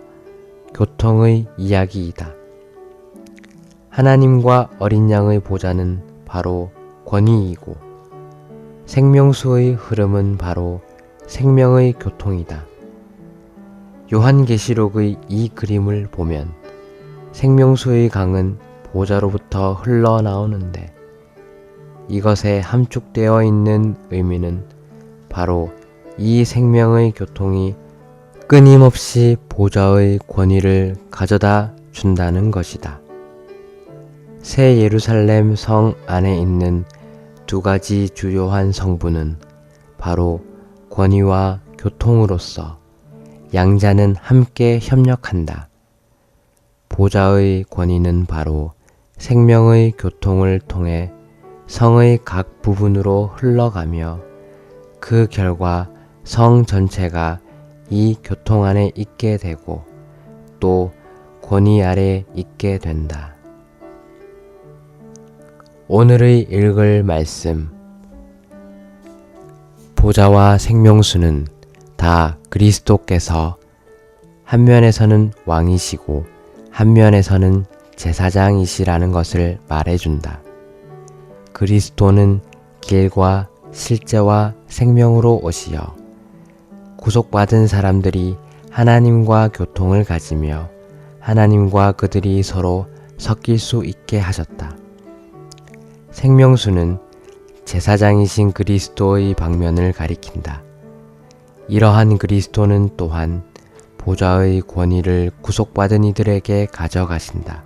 교통의 이야기이다. 하나님과 어린 양의 보좌는 바로 권위이고 생명수의 흐름은 바로 생명의 교통이다. 요한계시록의 이 그림을 보면 생명수의 강은 보좌로부터 흘러나오는데 이것에 함축되어 있는 의미는 바로 이 생명의 교통이 끊임없이 보좌의 권위를 가져다 준다는 것이다. 새 예루살렘 성 안에 있는 두 가지 주요한 성부는 바로 권위와 교통으로서 양자는 함께 협력한다. 보좌의 권위는 바로 생명의 교통을 통해 성의 각 부분으로 흘러가며 그 결과 성 전체가 이 교통 안에 있게 되고 또 권위 아래 있게 된다. 오늘의 읽을 말씀. 보좌와 생명수는 다 그리스도께서 한 면에서는 왕이시고 한 면에서는 제사장이시라는 것을 말해준다. 그리스도는 길과 실제와 생명으로 오시어 구속받은 사람들이 하나님과 교통을 가지며 하나님과 그들이 서로 섞일 수 있게 하셨다. 생명수는 제사장이신 그리스도의 방면을 가리킨다. 이러한 그리스도는 또한 보좌의 권위를 구속받은 이들에게 가져가신다.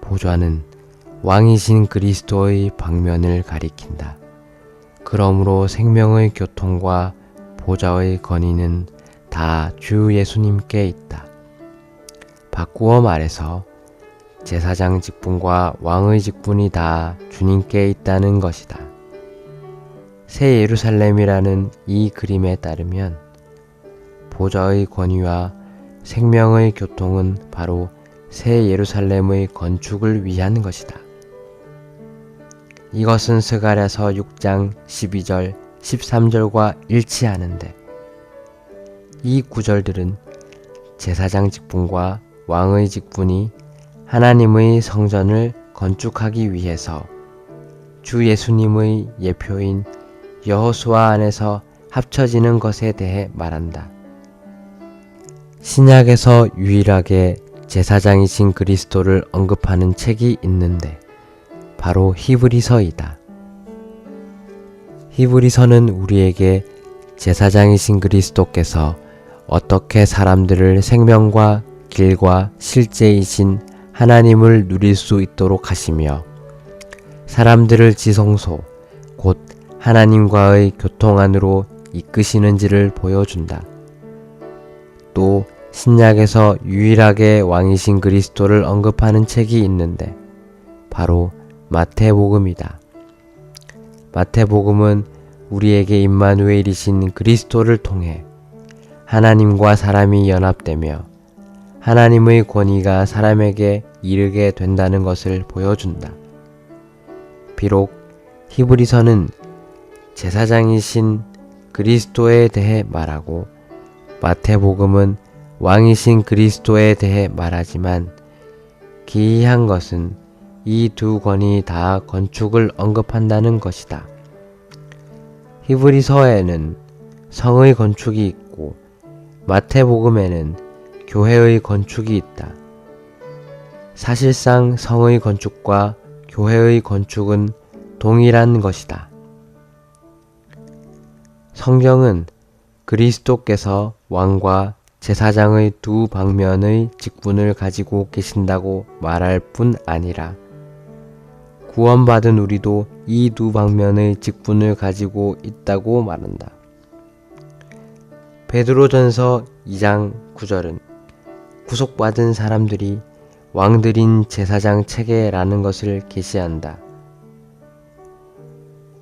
보좌는 왕이신 그리스도의 방면을 가리킨다. 그러므로 생명의 교통과 보좌의 권위는 다 주 예수님께 있다. 바꾸어 말해서 제사장 직분과 왕의 직분이 다 주님께 있다는 것이다. 새 예루살렘이라는 이 그림에 따르면 보좌의 권위와 생명의 교통은 바로 새 예루살렘의 건축을 위한 것이다. 이것은 스가랴서 6장 12절, 13절과 일치하는데 이 구절들은 제사장 직분과 왕의 직분이 하나님의 성전을 건축하기 위해서 주 예수님의 예표인 여호수아 안에서 합쳐지는 것에 대해 말한다. 신약에서 유일하게 제사장이신 그리스도를 언급하는 책이 있는데 바로 히브리서이다. 히브리서는 우리에게 제사장이신 그리스도께서 어떻게 사람들을 생명과 길과 실제이신 하나님을 누릴 수 있도록 하시며 사람들을 지성소, 곧 하나님과의 교통 안으로 이끄시는지를 보여준다. 또 신약에서 유일하게 왕이신 그리스도를 언급하는 책이 있는데 바로 마태복음이다. 마태복음은 우리에게 임마누엘이신 그리스도를 통해 하나님과 사람이 연합되며 하나님의 권위가 사람에게 이르게 된다는 것을 보여준다. 비록 히브리서는 제사장이신 그리스도에 대해 말하고 마태복음은 왕이신 그리스도에 대해 말하지만 기이한 것은 이 두 권이 다 건축을 언급한다는 것이다. 히브리서에는 성의 건축이 있고 마태복음에는 교회의 건축이 있다. 사실상 성의 건축과 교회의 건축은 동일한 것이다. 성경은 그리스도께서 왕과 제사장의 두 방면의 직분을 가지고 계신다고 말할 뿐 아니라 구원받은 우리도 이 두 방면의 직분을 가지고 있다고 말한다. 베드로전서 2장 9절은 구속받은 사람들이 왕들인 제사장 체계라는 것을 계시한다.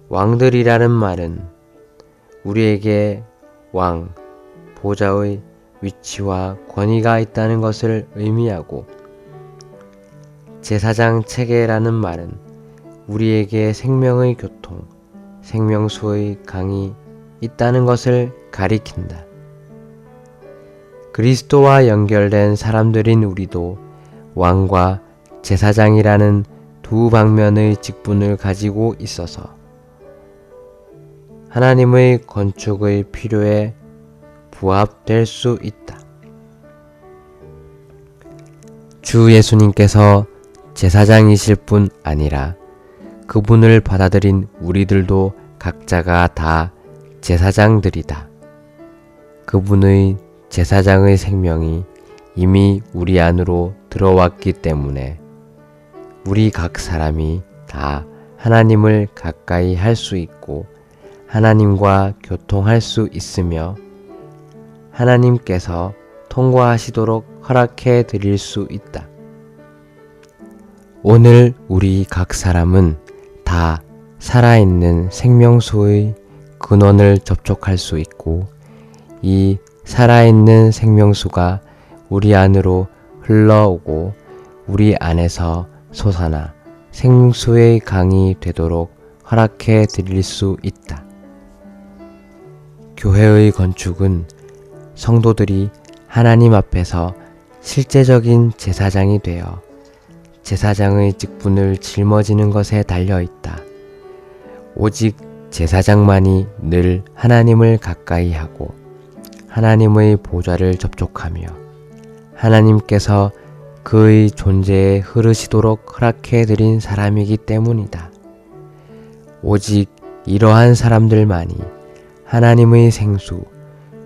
왕들이라는 말은 우리에게 왕, 보좌의 위치와 권위가 있다는 것을 의미하고 제사장 체계라는 말은 우리에게 생명의 교통, 생명수의 강이 있다는 것을 가리킨다. 그리스도와 연결된 사람들인 우리도 왕과 제사장이라는 두 방면의 직분을 가지고 있어서 하나님의 건축의 필요에 부합될 수 있다. 주 예수님께서 제사장이실 뿐 아니라 그분을 받아들인 우리들도 각자가 다 제사장들이다. 그분의 제사장의 생명이 이미 우리 안으로 들어왔기 때문에 우리 각 사람이 다 하나님을 가까이 할 수 있고 하나님과 교통할 수 있으며 하나님께서 통과하시도록 허락해 드릴 수 있다. 오늘 우리 각 사람은 다 살아있는 생명수의 근원을 접촉할 수 있고 이 살아있는 생명수가 우리 안으로 흘러오고 우리 안에서 솟아나 생수의 강이 되도록 허락해 드릴 수 있다. 교회의 건축은 성도들이 하나님 앞에서 실제적인 제사장이 되어 제사장의 직분을 짊어지는 것에 달려 있다. 오직 제사장만이 늘 하나님을 가까이 하고 하나님의 보좌를 접촉하며 하나님께서 그의 존재에 흐르시도록 허락해 드린 사람이기 때문이다. 오직 이러한 사람들만이 하나님의 생수,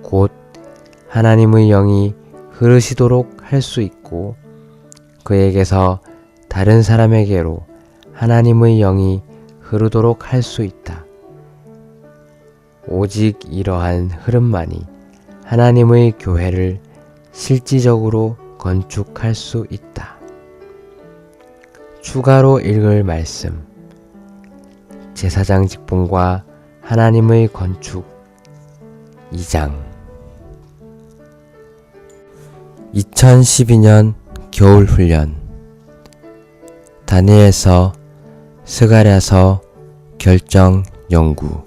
곧 하나님의 영이 흐르시도록 할 수 있고 그에게서 다른 사람에게로 하나님의 영이 흐르도록 할 수 있다. 오직 이러한 흐름만이 하나님의 교회를 실질적으로 건축할 수 있다. 추가로 읽을 말씀 제사장 직분과 하나님의 건축 2장 2012년 겨울 훈련. 다니엘서 스가랴서 결정 연구.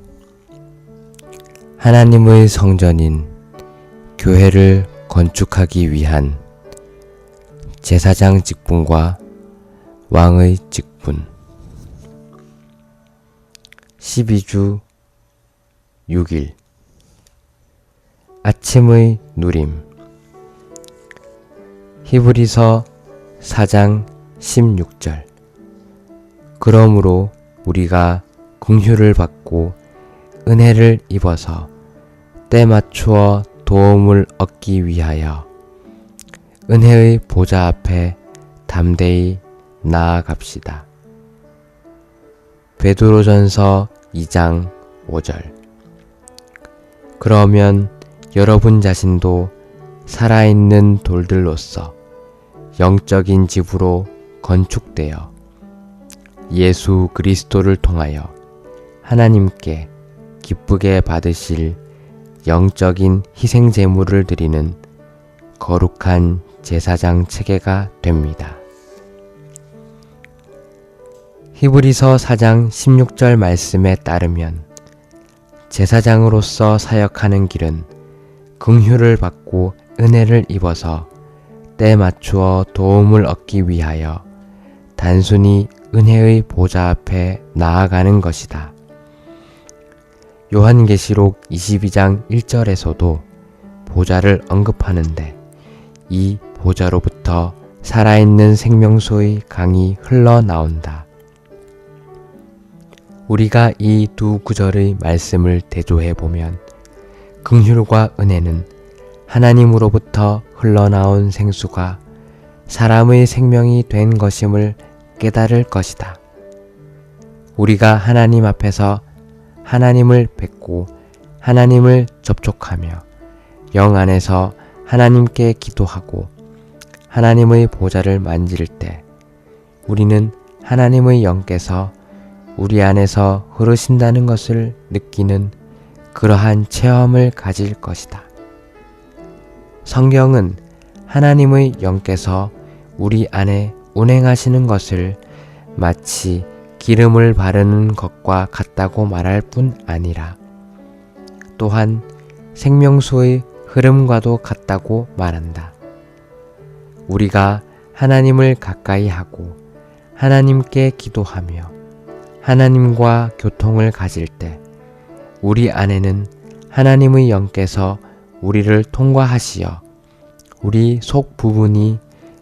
하나님의 성전인 교회를 건축하기 위한 제사장 직분과 왕의 직분. 12주 6일 아침의 누림. 히브리서 4장 16절. 그러므로 우리가 긍휼을 받고 은혜를 입어서 때 맞추어 도움을 얻기 위하여 은혜의 보좌 앞에 담대히 나아갑시다. 베드로전서 2장 5절. 그러면 여러분 자신도 살아있는 돌들로서 영적인 집으로 건축되어 예수 그리스도를 통하여 하나님께 기쁘게 받으실 영적인 희생 제물을 드리는 거룩한 제사장 체계가 됩니다. 히브리서 4장 16절 말씀에 따르면 제사장으로서 사역하는 길은 긍휼을 받고 은혜를 입어서 때 맞추어 도움을 얻기 위하여 단순히 은혜의 보좌 앞에 나아가는 것이다. 요한계시록 22장 1절에서도 보좌를 언급하는데 이 보좌로부터 살아있는 생명수의 강이 흘러나온다. 우리가 이 두 구절의 말씀을 대조해보면 긍휼과 은혜는 하나님으로부터 흘러나온 생수가 사람의 생명이 된 것임을 깨달을 것이다. 우리가 하나님 앞에서 하나님을 뵙고 하나님을 접촉하며 영 안에서 하나님께 기도하고 하나님의 보좌를 만질 때 우리는 하나님의 영께서 우리 안에서 흐르신다는 것을 느끼는 그러한 체험을 가질 것이다. 성경은 하나님의 영께서 우리 안에 운행하시는 것을 마치 기름을 바르는 것과 같다고 말할 뿐 아니라 또한 생명수의 흐름과도 같다고 말한다. 우리가 하나님을 가까이 하고 하나님께 기도하며 하나님과 교통을 가질 때 우리 안에는 하나님의 영께서 우리를 통과하시어 우리 속 부분이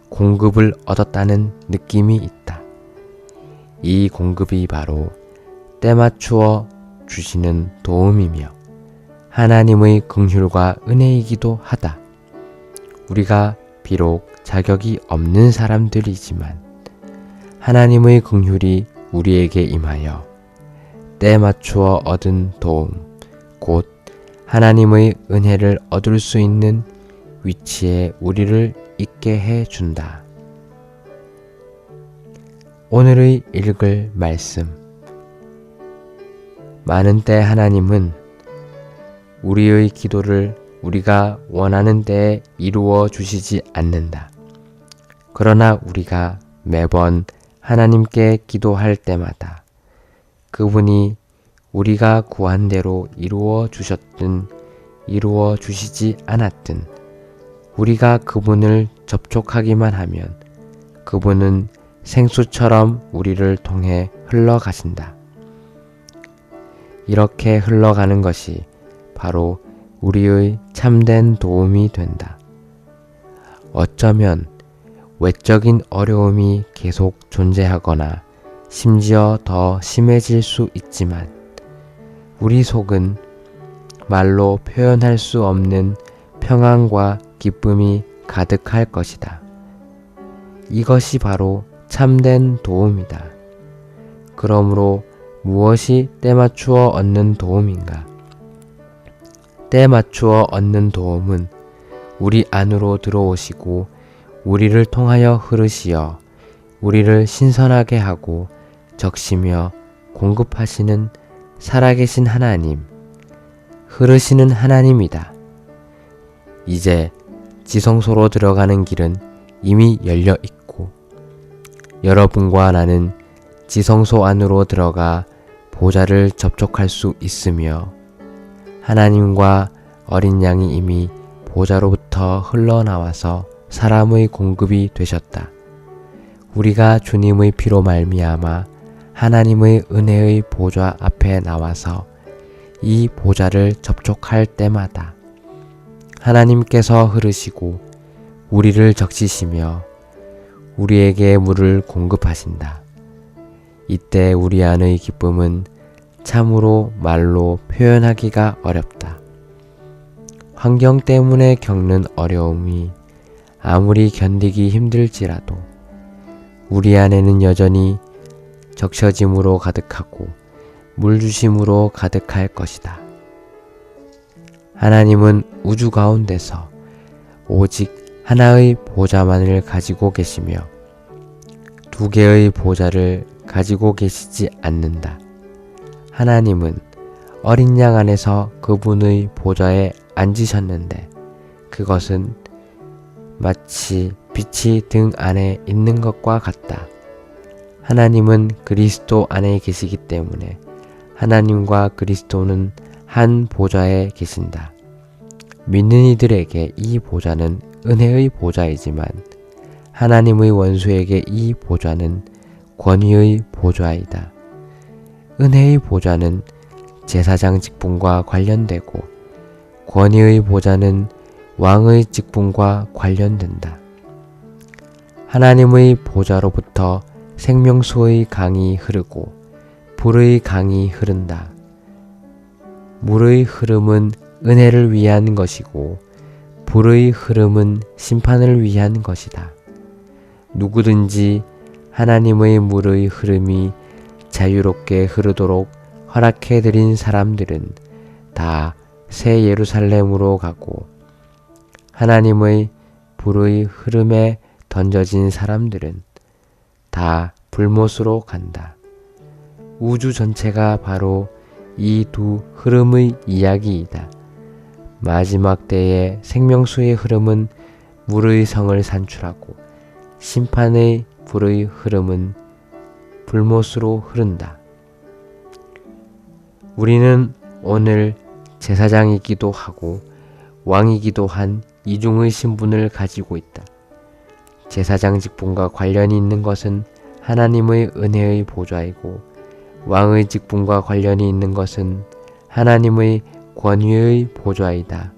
공급을 얻었다는 느낌이 있다. 이 공급이 바로 때 맞추어 주시는 도움이며 하나님의 긍휼과 은혜이기도 하다. 우리가 비록 자격이 없는 사람들이지만 하나님의 긍휼이 우리에게 임하여 때 맞추어 얻은 도움, 곧 하나님의 은혜를 얻을 수 있는 위치에 우리를 있게 해준다. 오늘의 읽을 말씀. 많은 때 하나님은 우리의 기도를 우리가 원하는 때에 이루어 주시지 않는다. 그러나 우리가 매번 하나님께 기도할 때마다 그분이 우리가 구한 대로 이루어 주셨든 이루어 주시지 않았든 우리가 그분을 접촉하기만 하면 그분은 생수처럼 우리를 통해 흘러가신다. 이렇게 흘러가는 것이 바로 우리의 참된 도움이 된다. 어쩌면 외적인 어려움이 계속 존재하거나 심지어 더 심해질 수 있지만 우리 속은 말로 표현할 수 없는 평안과 기쁨이 가득할 것이다. 이것이 바로 참된 도움이다. 그러므로 무엇이 때 맞추어 얻는 도움인가? 때 맞추어 얻는 도움은 우리 안으로 들어오시고 우리를 통하여 흐르시어 우리를 신선하게 하고 적시며 공급하시는 살아계신 하나님, 흐르시는 하나님이다. 이제 지성소로 들어가는 길은 이미 열려 있고 여러분과 나는 지성소 안으로 들어가 보좌를 접촉할 수 있으며 하나님과 어린 양이 이미 보좌로부터 흘러나와서 사람의 공급이 되셨다. 우리가 주님의 피로 말미암아 하나님의 은혜의 보좌 앞에 나와서 이 보좌를 접촉할 때마다 하나님께서 흐르시고 우리를 적시시며 우리에게 물을 공급하신다. 이때 우리 안의 기쁨은 참으로 말로 표현하기가 어렵다. 환경 때문에 겪는 어려움이 아무리 견디기 힘들지라도 우리 안에는 여전히 적셔짐으로 가득하고 물주심으로 가득할 것이다. 하나님은 우주 가운데서 오직 하나의 보좌만을 가지고 계시며 두 개의 보좌를 가지고 계시지 않는다. 하나님은 어린 양 안에서 그분의 보좌에 앉으셨는데 그것은 마치 빛이 등 안에 있는 것과 같다. 하나님은 그리스도 안에 계시기 때문에 하나님과 그리스도는 한 보좌에 계신다. 믿는 이들에게 이 보좌는 은혜의 보좌이지만 하나님의 원수에게 이 보좌는 권위의 보좌이다. 은혜의 보좌는 제사장 직분과 관련되고 권위의 보좌는 왕의 직분과 관련된다. 하나님의 보좌로부터 생명수의 강이 흐르고 불의 강이 흐른다. 물의 흐름은 은혜를 위한 것이고 불의 흐름은 심판을 위한 것이다. 누구든지 하나님의 물의 흐름이 자유롭게 흐르도록 허락해드린 사람들은 다 새 예루살렘으로 가고 하나님의 불의 흐름에 던져진 사람들은 다 불못으로 간다. 우주 전체가 바로 이 두 흐름의 이야기이다. 마지막 때의 생명수의 흐름은 물의 성을 산출하고 심판의 불의 흐름은 불못으로 흐른다. 우리는 오늘 제사장이기도 하고 왕이기도 한 이중의 신분을 가지고 있다. 제사장 직분과 관련이 있는 것은 하나님의 은혜의 보좌이고 왕의 직분과 관련이 있는 것은 하나님의 권위의 보좌이다.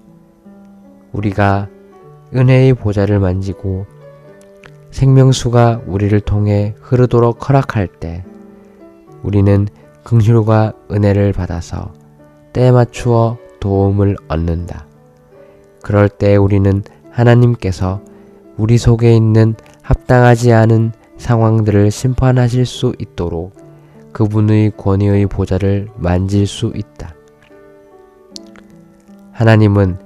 우리가 은혜의 보좌를 만지고 생명수가 우리를 통해 흐르도록 허락할 때 우리는 긍휼과 은혜를 받아서 때에 맞추어 도움을 얻는다. 그럴 때 우리는 하나님께서 우리 속에 있는 합당하지 않은 상황들을 심판하실 수 있도록 그분의 권위의 보좌를 만질 수 있다. 하나님은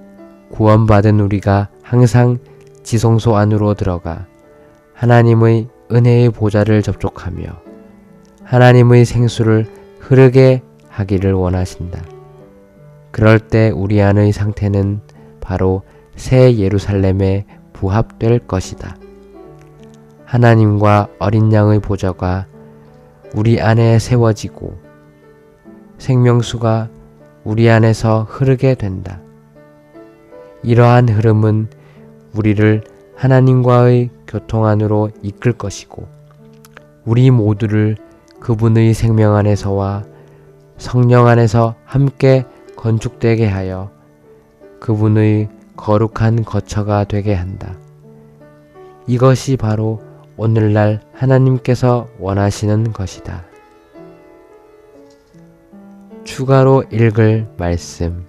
구원받은 우리가 항상 지성소 안으로 들어가 하나님의 은혜의 보좌를 접촉하며 하나님의 생수를 흐르게 하기를 원하신다. 그럴 때 우리 안의 상태는 바로 새 예루살렘에 부합될 것이다. 하나님과 어린 양의 보좌가 우리 안에 세워지고 생명수가 우리 안에서 흐르게 된다. 이러한 흐름은 우리를 하나님과의 교통 안으로 이끌 것이고 우리 모두를 그분의 생명 안에서와 성령 안에서 함께 건축되게 하여 그분의 거룩한 거처가 되게 한다. 이것이 바로 오늘날 하나님께서 원하시는 것이다. 추가로 읽을 말씀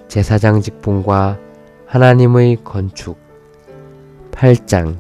제사장 직분과 하나님의 건축 8장